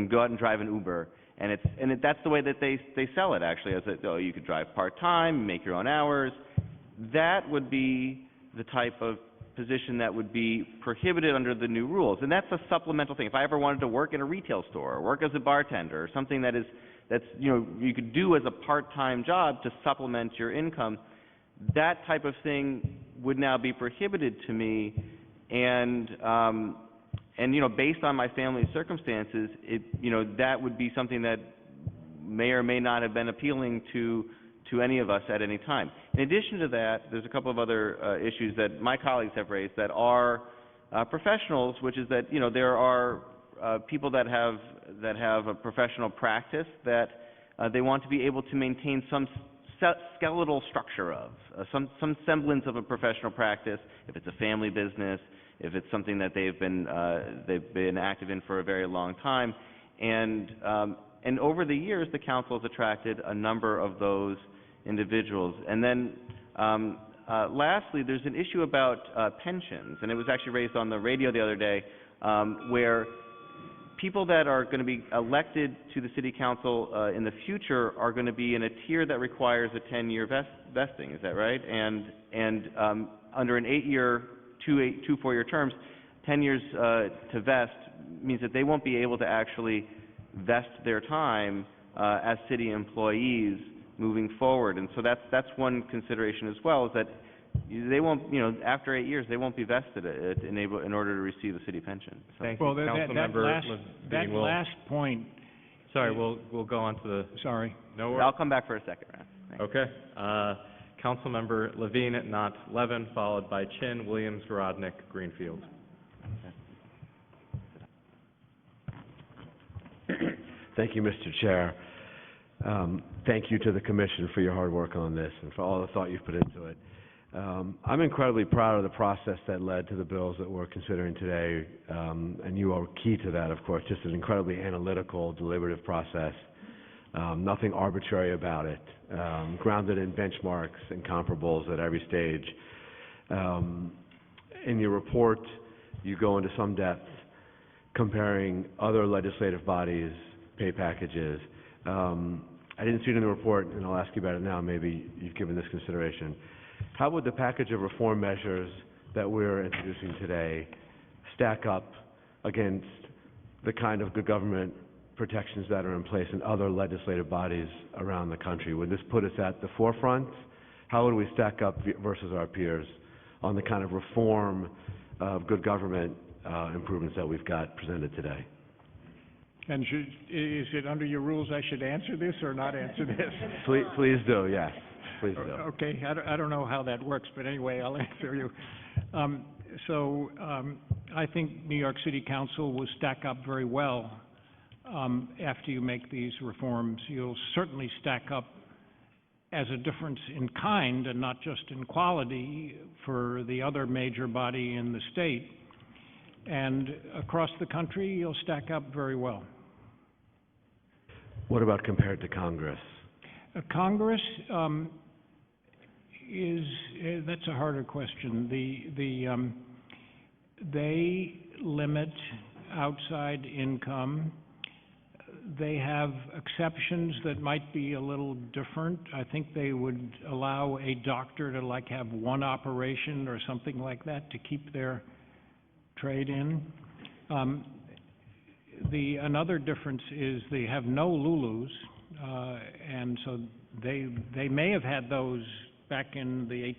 go out and drive an Uber, and that's the way that they sell it, actually, as you could drive part-time, make your own hours. That would be the type of position that would be prohibited under the new rules, and that's a supplemental thing. If I ever wanted to work in a retail store, or work as a bartender, or something that's you could do as a part-time job to supplement your income, that type of thing would now be prohibited to me, and based on my family's circumstances, that would be something that may or may not have been appealing to any of us at any time. In addition to that, there's a couple of other issues that my colleagues have raised that are professionals, which is that there are people that have a professional practice that they want to be able to maintain some skeletal structure of some semblance of a professional practice. If it's a family business, if it's something that they've been active in for a very long time, and over the years, the council has attracted a number of those individuals. And then lastly, there's an issue about pensions, and it was actually raised on the radio the other day, where people that are going to be elected to the city council in the future are going to be in a tier that requires a 10-year vesting. Is that right? And under an 8-year, two 4-year terms, 10 years to vest means that they won't be able to actually vest their time as city employees moving forward. And so that's one consideration as well, is that they won't, after 8 years, they won't be vested in order to receive the city pension. So. Thank you, Well, Councilmember that Levine. last point, Sorry, we'll go on to the. sorry. No worries. I'll come back for a second round. Thanks. Okay. Councilmember Levine, not Levin, followed by Chin, Williams, Garodnick, Greenfield. Thank you, Mr. Chair. Thank you to the Commission for your hard work on this and for all the thought you've put into it. I'm incredibly proud of the process that led to the bills that we're considering today, and you are key to that, of course, just an incredibly analytical, deliberative process, nothing arbitrary about it, grounded in benchmarks and comparables at every stage. In your report, you go into some depth comparing other legislative bodies' pay packages. I didn't see it in the report, and I'll ask you about it now. Maybe you've given this consideration. How would the package of reform measures that we're introducing today stack up against the kind of good government protections that are in place in other legislative bodies around the country? Would this put us at the forefront? How would we stack up versus our peers on the kind of reform of good government improvements that we've got presented today? And is it under your rules I should answer this or not answer this? Please do, yes. Please do. Okay, I don't know how that works, but anyway, I'll answer you. I think New York City Council will stack up very well after you make these reforms. You'll certainly stack up as a difference in kind and not just in quality for the other major body in the state. And across the country, you'll stack up very well. What about compared to Congress? Congress that's a harder question. They limit outside income. They have exceptions that might be a little different. I think they would allow a doctor to have one operation or something like that to keep their trade in. Another difference is they have no Lulus, and so they may have had those back in the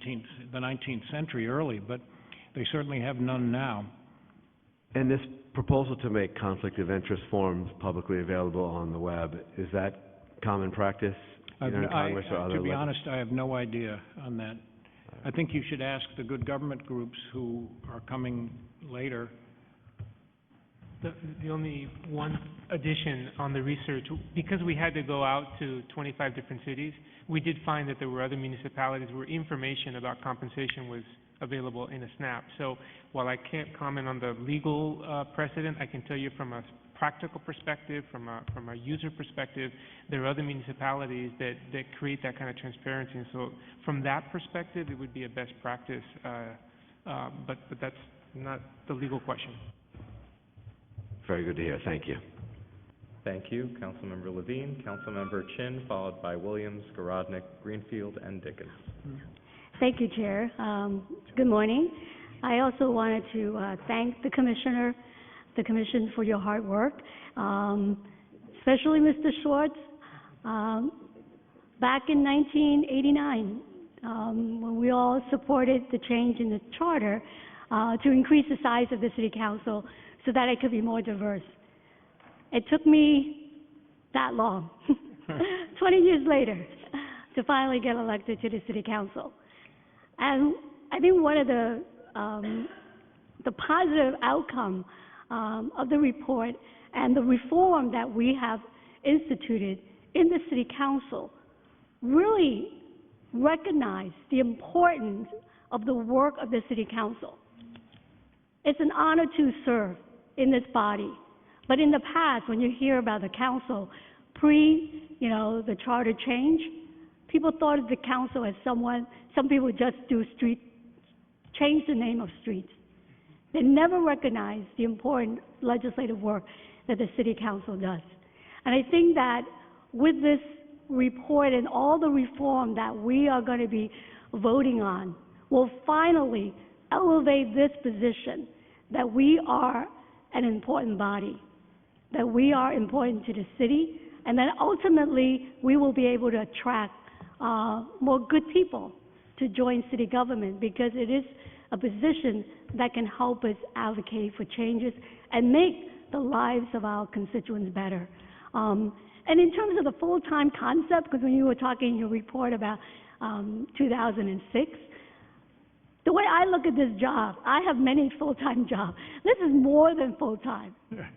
19th century early, but they certainly have none now. And this proposal to make conflict of interest forms publicly available on the web, is that common practice either in Congress or other? To be honest, I have no idea on that. I think you should ask the good government groups who are coming later. The only one addition on the research, because we had to go out to 25 different cities, we did find that there were other municipalities where information about compensation was available in a snap. So while I can't comment on the legal precedent, I can tell you from a practical perspective, from a user perspective, there are other municipalities that create that kind of transparency. And so from that perspective, it would be a best practice, but that's not the legal question. Very good to hear. Thank you. Thank you, Councilmember Levine. Councilmember Chin, followed by Williams, Garodnick, Greenfield, and Dickens. Thank you, Chair. Good morning. I also wanted to thank the Commission for your hard work, especially Mr. Schwartz. Back in 1989, when we all supported the change in the charter to increase the size of the City Council so that it could be more diverse. It took me that long, 20 years later, to finally get elected to the City Council. And I think one of the positive outcome of the report and the reform that we have instituted in the City Council really recognize the importance of the work of the City Council. It's an honor to serve in this body. But in the past, when you hear about the council, the charter change, people thought of the council as some people just do change the name of streets. They never recognize the important legislative work that the City Council does. And I think that with this report and all the reform that we are going to be voting on, will finally elevate this position that we are an important body, that we are important to the city, and that ultimately we will be able to attract more good people to join city government, because it is a position that can help us advocate for changes and make the lives of our constituents better. And in terms of the full-time concept, because when you were talking in your report about 2006, the way I look at this job, I have many full-time jobs. This is more than full-time,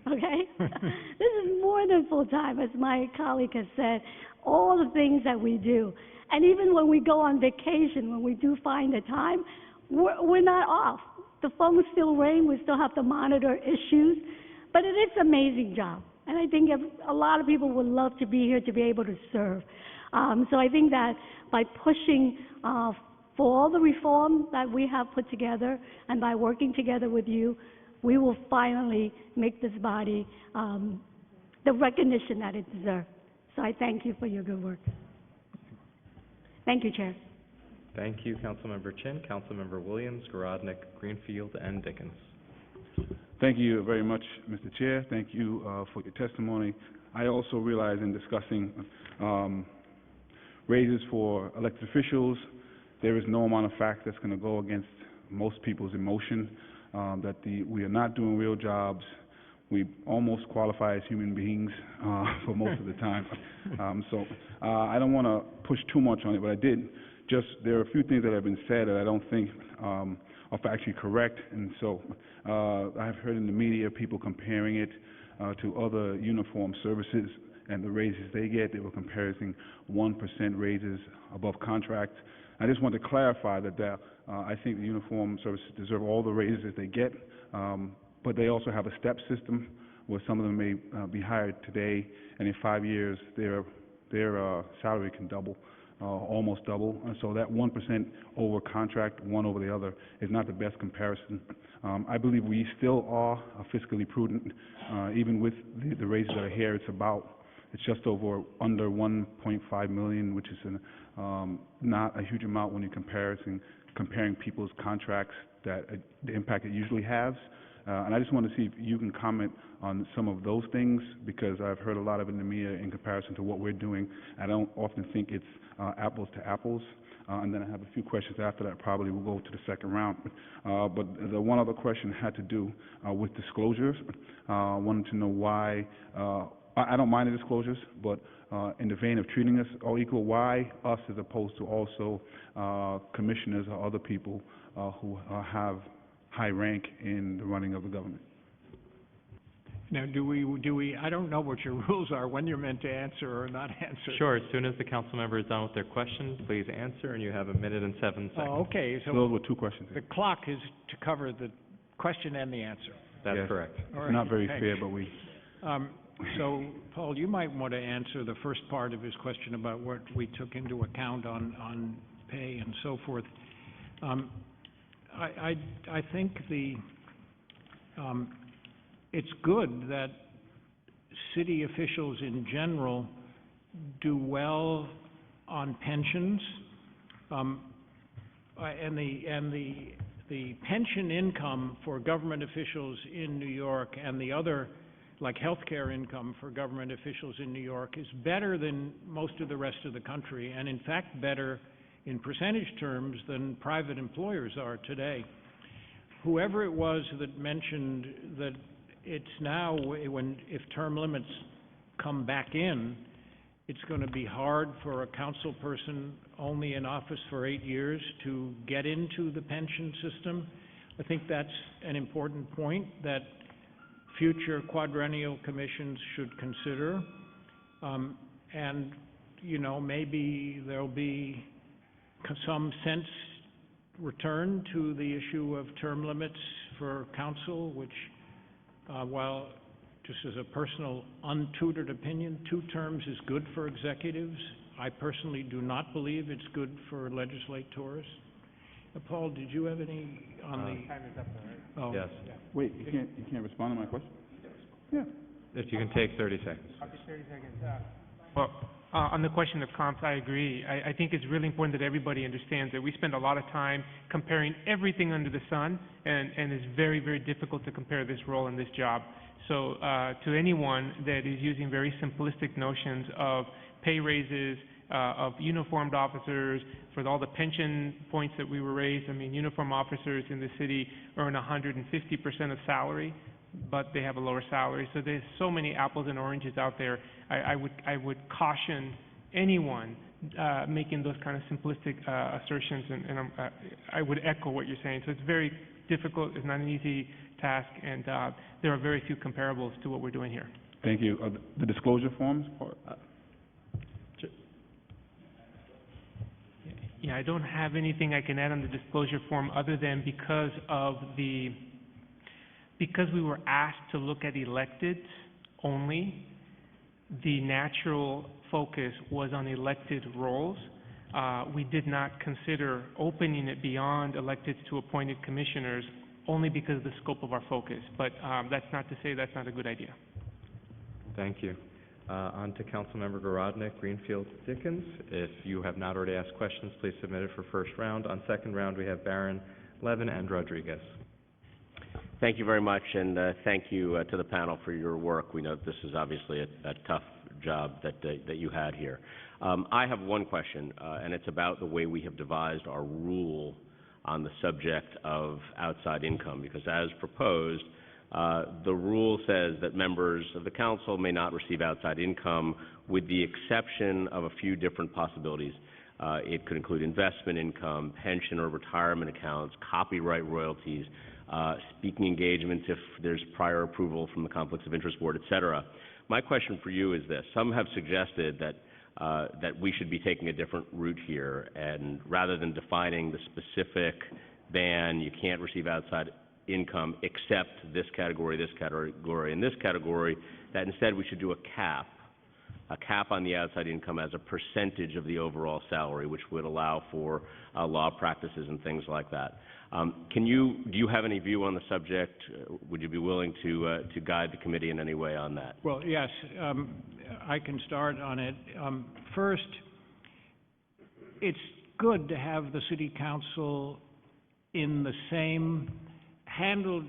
okay? This is more than full-time, as my colleague has said, all the things that we do. And even when we go on vacation, when we do find the time, we're not off. The phones still ring, we still have to monitor issues, but it is an amazing job. And I think a lot of people would love to be here to be able to serve. So I think that by pushing for all the reform that we have put together, and by working together with you, we will finally make this body the recognition that it deserves. So I thank you for your good work. Thank you, Chair. Thank you, Councilmember Chin, Councilmember Williams, Garodnick, Greenfield, and Dickens. Thank you very much, Mr. Chair. Thank you for your testimony. I also realize in discussing raises for elected officials, there is no amount of fact that's going to go against most people's emotion, that we are not doing real jobs. We almost qualify as human beings for most of the time. So I don't want to push too much on it, but there are a few things that have been said that I don't think are factually correct. And so I've heard in the media people comparing it to other uniform services and the raises they get. They were comparing 1% raises above contract. I just want to clarify that I think the uniform services deserve all the raises they get, but they also have a step system where some of them may be hired today, and in 5 years their salary can double, almost double. And so that 1% over contract, one over the other, is not the best comparison. I believe we still are fiscally prudent, even with the raises that are here. It's just under 1.5 million, which is not a huge amount when you're comparing people's contracts, the impact it usually has. And I just want to see if you can comment on some of those things, because I've heard a lot of it in the media in comparison to what we're doing. I don't often think it's apples to apples. And then I have a few questions after that. Probably we'll go to the second round. But the one other question had to do with disclosures. I wanted to know why, I don't mind the disclosures, but in the vein of treating us all equal, why us as opposed to also commissioners or other people who have high rank in the running of the government? Now, do we, I don't know what your rules are, when you're meant to answer or not answer. Sure, as soon as the council member is done with their question, please answer, and you have 1 minute and 7 seconds. Oh, okay, so those were 2 questions. The clock is to cover the question and the answer. That's correct. All It's right, not very thanks. fair, but we... So, Paul, you might want to answer the first part of his question about what we took into account on pay and so forth. I think it's good that city officials in general do well on pensions, and the pension income for government officials in New York and the other, like healthcare income for government officials in New York, is better than most of the rest of the country, and in fact better in percentage terms than private employers are today. Whoever it was that mentioned that it's now, if term limits come back in, it's going to be hard for a council person only in office for 8 years to get into the pension system. I think that's an important point that future quadrennial commissions should consider. And, maybe there'll be some sense return to the issue of term limits for council, which, while just as a personal untutored opinion, 2 terms is good for executives. I personally do not believe it's good for legislators. Paul, did you have any on the... Time is up, Oh. Yes. Wait, you can't respond to my question? Yeah. If you can take 30 seconds. I'll take 30 seconds. Well, on the question of comps, I agree. I think it's really important that everybody understands that we spend a lot of time comparing everything under the sun, and it's very, very difficult to compare this role and this job. So to anyone that is using very simplistic notions of pay raises, of uniformed officers, for all the pension points that we were raised, I mean, uniform officers in the city earn 150% of salary, but they have a lower salary. So there's so many apples and oranges out there. I would caution anyone making those kind of simplistic assertions, and I would echo what you're saying. So it's very difficult. It's not an easy task, and there are very few comparables to what we're doing here. Thank you. The disclosure forms part? Yeah, I don't have anything I can add on the disclosure form other than because we were asked to look at electeds only, the natural focus was on elected roles. We did not consider opening it beyond electeds to appointed commissioners only because of the scope of our focus. But that's not to say that's not a good idea. Thank you. On to Councilmember Garodnick, Greenfield, Dickens. If you have not already asked questions, please submit it for first round. On second round, we have Barron, Levin, and Rodriguez. Thank you very much, and thank you to the panel for your work. We know this is obviously a tough job that you had here. I have one question, and it's about the way we have devised our rule on the subject of outside income, because as proposed, the rule says that members of the council may not receive outside income with the exception of a few different possibilities. It could include investment income, pension or retirement accounts, copyright royalties, speaking engagements if there's prior approval from the Conflicts of Interest Board, et cetera. My question for you is this. Some have suggested that we should be taking a different route here, and rather than defining the specific ban, you can't receive outside income except this category, and this category, that instead we should do a cap on the outside income as a percentage of the overall salary, which would allow for law practices and things like that. Do you have any view on the subject? Would you be willing to guide the committee in any way on that? Well, yes, I can start on it. First, it's good to have the city council handled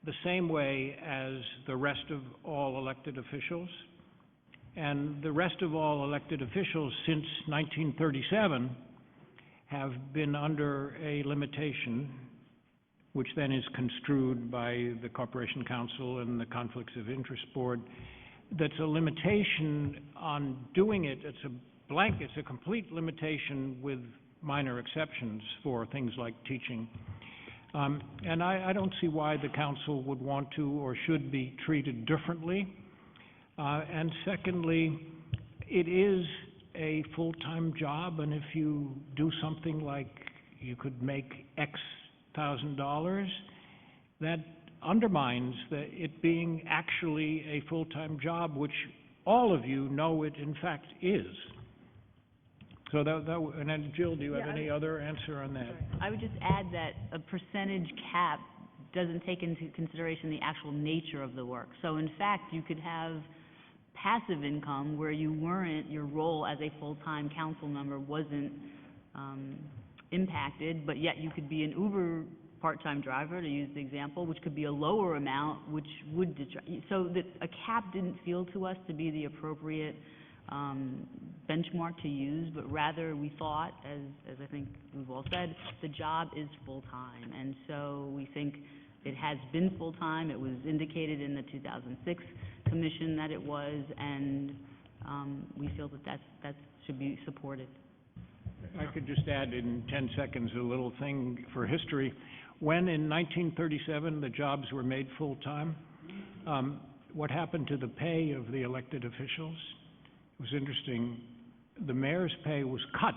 the same way as the rest of all elected officials. And the rest of all elected officials since 1937 have been under a limitation, which then is construed by the Corporation Council and the Conflicts of Interest Board, that's a limitation on doing it. It's a complete limitation with minor exceptions for things like teaching. And I don't see why the council would want to or should be treated differently. And secondly, it is a full-time job, and if you do something like you could make X $1,000, that undermines it being actually a full-time job, which all of you know it in fact is. So and then Jill, do you have any other answer on that? I would just add that a percentage cap doesn't take into consideration the actual nature of the work. So in fact, you could have passive income where your role as a full-time council member wasn't impacted, but yet you could be an Uber part-time driver, to use the example, which could be a lower amount, which would so that a cap didn't feel to us to be the appropriate benchmark to use, but rather we thought, as I think we've all said, the job is full-time, and so we think it has been full-time. It was indicated in the 2006 commission that it was, and we feel that should be supported. I could just add in 10 seconds a little thing for history. When in 1937 the jobs were made full-time, what happened to the pay of the elected officials? It was interesting. The mayor's pay was cut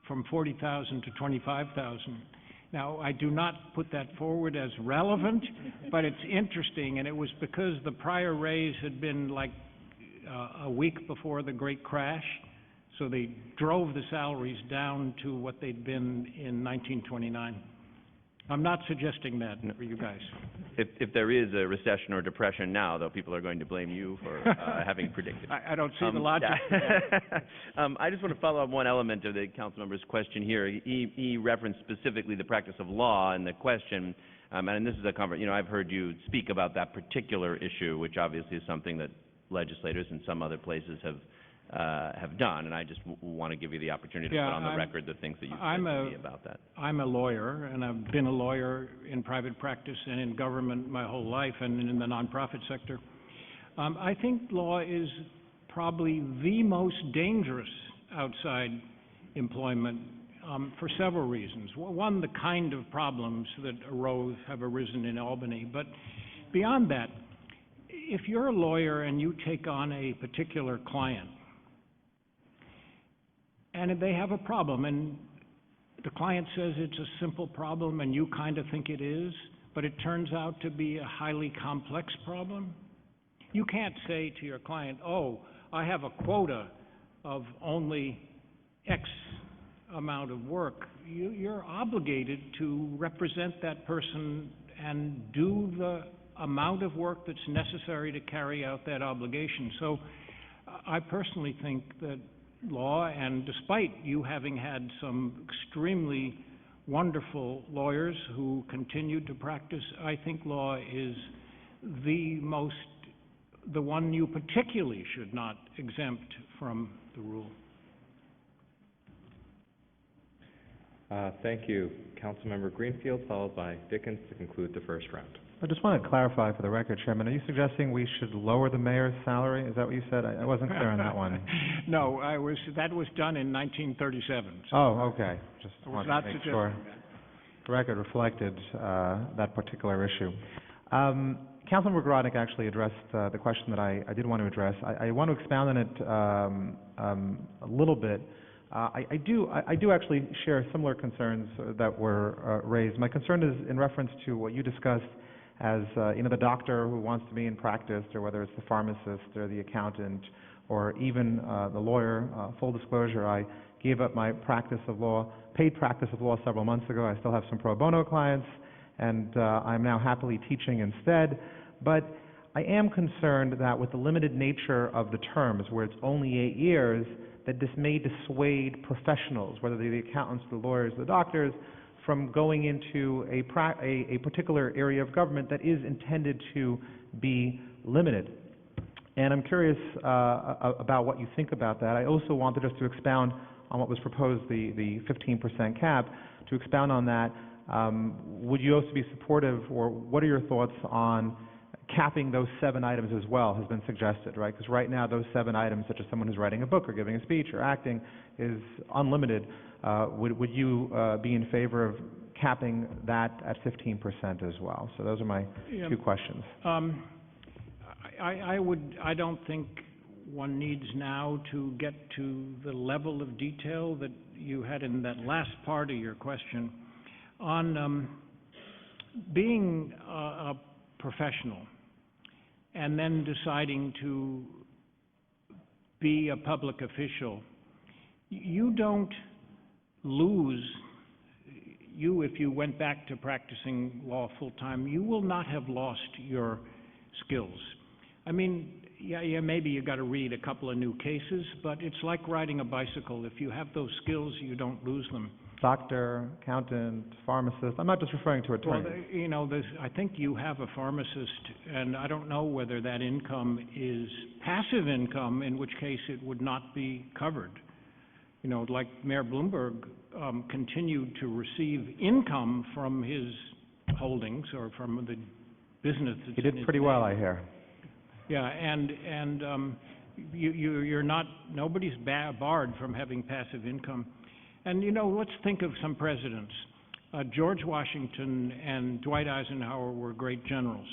from $40,000 to $25,000. Now, I do not put that forward as relevant, but it's interesting, and it was because the prior raise had been like a week before the Great Crash, so they drove the salaries down to what they'd been in 1929. I'm not suggesting that for you guys. If there is a recession or depression now, though, people are going to blame you for having predicted. I don't see the logic. I just want to follow up one element of the council member's question here. He referenced specifically the practice of law in the question, and this is a I've heard you speak about that particular issue, which obviously is something that legislators in some other places have done, and I just want to give you the opportunity to put on the record the things that you've said to me about that. I'm a lawyer, and I've been a lawyer in private practice and in government my whole life and in the nonprofit sector. I think law is probably the most dangerous outside employment for several reasons. One, the kind of problems that have arisen in Albany, but beyond that, if you're a lawyer and you take on a particular client, and they have a problem, and the client says it's a simple problem, and you kind of think it is, but it turns out to be a highly complex problem, you can't say to your client, oh, I have a quota of only X amount of work. You're obligated to represent that person and do the amount of work that's necessary to carry out that obligation. So I personally think that law, and despite you having had some extremely wonderful lawyers who continued to practice, I think law is the one you particularly should not exempt from the rule. Thank you. Councilmember Greenfield, followed by Dickens to conclude the first round. I just want to clarify for the record, Chairman, are you suggesting we should lower the mayor's salary? Is that what you said? I wasn't clear on that one. No, that was done in 1937. So oh, okay. Just I was wanted not to make suggesting sure that. the record reflected that particular issue. Councilmember Grodnick actually addressed the question that I did want to address. I want to expound on it a little bit. I do actually share similar concerns that were raised. My concern is in reference to what you discussed as the doctor who wants to be in practice, or whether it's the pharmacist or the accountant or even the lawyer. Full disclosure, I gave up my practice of law, paid practice of law several months ago. I still have some pro bono clients, and I'm now happily teaching instead. But I am concerned that with the limited nature of the terms, where it's only 8 years, that this may dissuade professionals, whether they're the accountants, the lawyers, the doctors, from going into a particular area of government that is intended to be limited. And I'm curious about what you think about that. I also wanted just to expound on what was proposed, the 15% cap, to expound on that. Would you also be supportive, or what are your thoughts on capping those 7 items as well has been suggested, right? Because right now those 7 items, such as someone who's writing a book or giving a speech or acting, is unlimited. Would you be in favor of capping that at 15% as well? So those are my 2 questions. I don't think one needs now to get to the level of detail that you had in that last part of your question. On being a professional and then deciding to be a public official, you don't lose, if you went back to practicing law full-time, you will not have lost your skills. I mean, yeah, maybe you got to read a couple of new cases, but it's like riding a bicycle. If you have those skills, you don't lose them. Doctor, accountant, pharmacist. I'm not just referring to attorneys. Well, I think you have a pharmacist, and I don't know whether that income is passive income, in which case it would not be covered. Like Mayor Bloomberg continued to receive income from his holdings or from the business. He did pretty well, I hear. Yeah, and you're not, nobody's barred from having passive income. And, let's think of some presidents. George Washington and Dwight Eisenhower were great generals.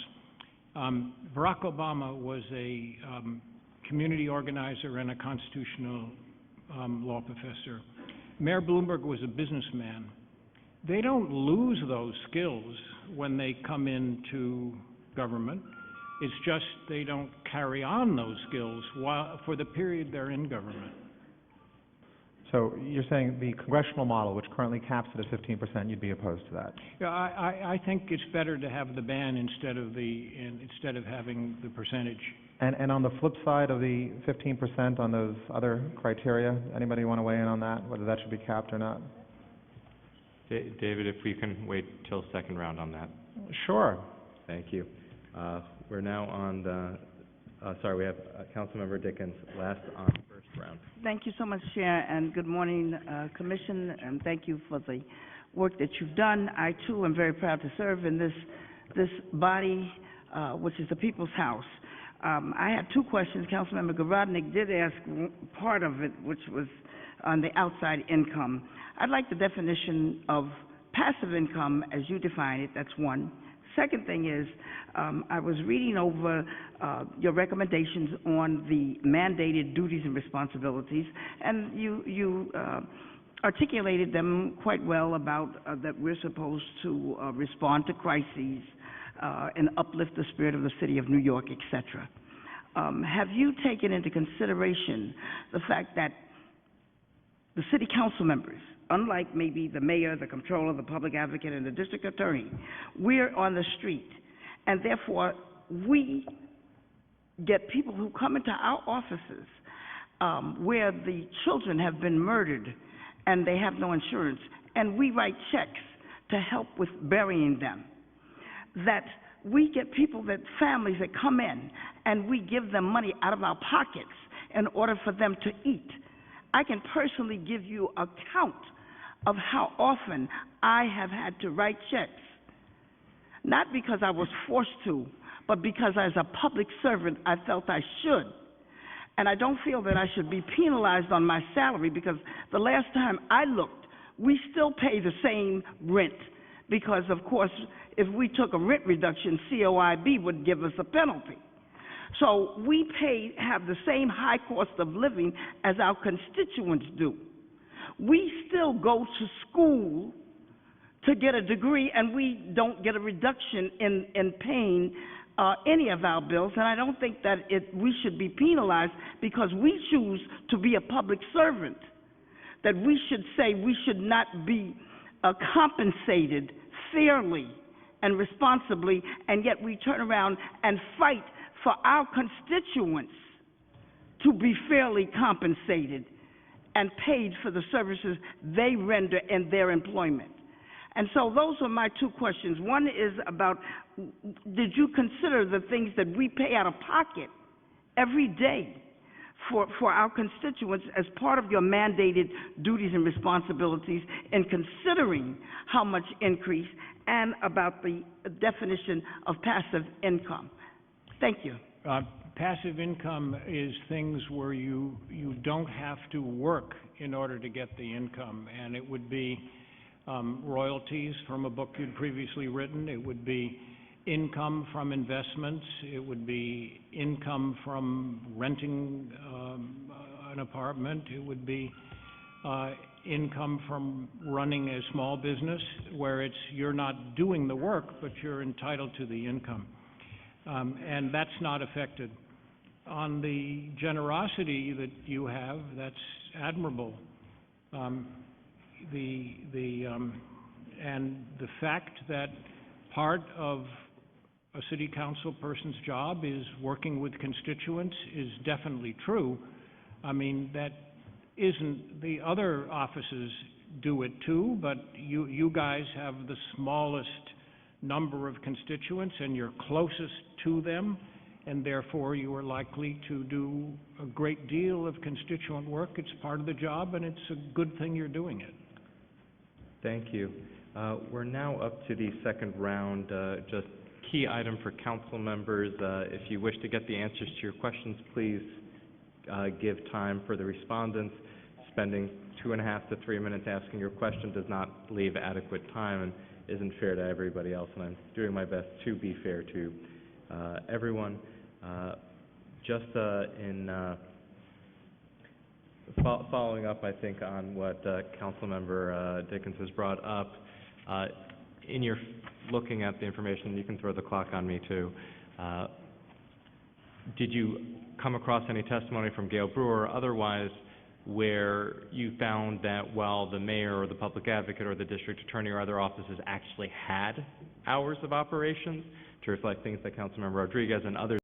Barack Obama was a community organizer and a constitutional law professor. Mayor Bloomberg was a businessman. They don't lose those skills when they come into government. It's just they don't carry on those skills for the period they're in government. So you're saying the congressional model, which currently caps it at 15%, you'd be opposed to that? Yeah, I think it's better to have the ban instead of having the percentage. And on the flip side of the 15% on those other criteria, anybody want to weigh in on that, whether that should be capped or not? David, if we can wait till second round on that. Sure. Thank you. We're now on the, we have Councilmember Dickens last on first round. Thank you so much, Chair, and good morning, Commission, and thank you for the work that you've done. I, too, am very proud to serve in this body, which is the People's House. I had two questions. Councilmember Garodnick did ask part of it, which was on the outside income. I'd like the definition of passive income as you define it. That's one. Second thing is, I was reading over your recommendations on the mandated duties and responsibilities, and you articulated them quite well about that we're supposed to respond to crises and uplift the spirit of the city of New York, etc. Have you taken into consideration the fact that the city council members, unlike maybe the mayor, the comptroller, the public advocate, and the district attorney, we're on the street, and therefore we get people who come into our offices where the children have been murdered and they have no insurance, and we write checks to help with burying them. That we get people, that families that come in, and we give them money out of our pockets in order for them to eat. I can personally give you a count of how often I have had to write checks, not because I was forced to, but because as a public servant I felt I should. And I don't feel that I should be penalized on my salary, because the last time I looked, we still pay the same rent, because of course if we took a rent reduction, COIB would give us a penalty. So we have the same high cost of living as our constituents do. We still go to school to get a degree, and we don't get a reduction in paying any of our bills, and I don't think that we should be penalized because we choose to be a public servant, that we should say we should not be compensated fairly and responsibly, and yet we turn around and fight for our constituents to be fairly compensated and paid for the services they render in their employment. And so those are my two questions. One is about, did you consider the things that we pay out of pocket every day for our constituents as part of your mandated duties and responsibilities, in considering how much increase, and about the definition of passive income? Thank you. Passive income is things where you don't have to work in order to get the income, and it would be royalties from a book you'd previously written. It would be income from investments. It would be income from renting an apartment. It would be income from running a small business, where you're not doing the work, but you're entitled to the income. And that's not affected. On the generosity that you have, that's admirable. And the fact that part of a city council person's job is working with constituents is definitely true. I mean, that isn't, the other offices do it too, but you guys have the smallest number of constituents and you're closest to them, and therefore you are likely to do a great deal of constituent work. It's part of the job, and it's a good thing you're doing it. Thank you. We're now up to the second round. Just key item for council members. If you wish to get the answers to your questions, please give time for the respondents. Spending 2.5 to 3 minutes asking your question does not leave adequate time and isn't fair to everybody else, and I'm doing my best to be fair to everyone. Following up, I think, on what Councilmember Dickens has brought up, in your looking at the information, you can throw the clock on me too. Did you come across any testimony from Gail Brewer or otherwise where you found that while the mayor or the public advocate or the district attorney or other offices actually had hours of operations to reflect things that Councilmember Rodriguez and others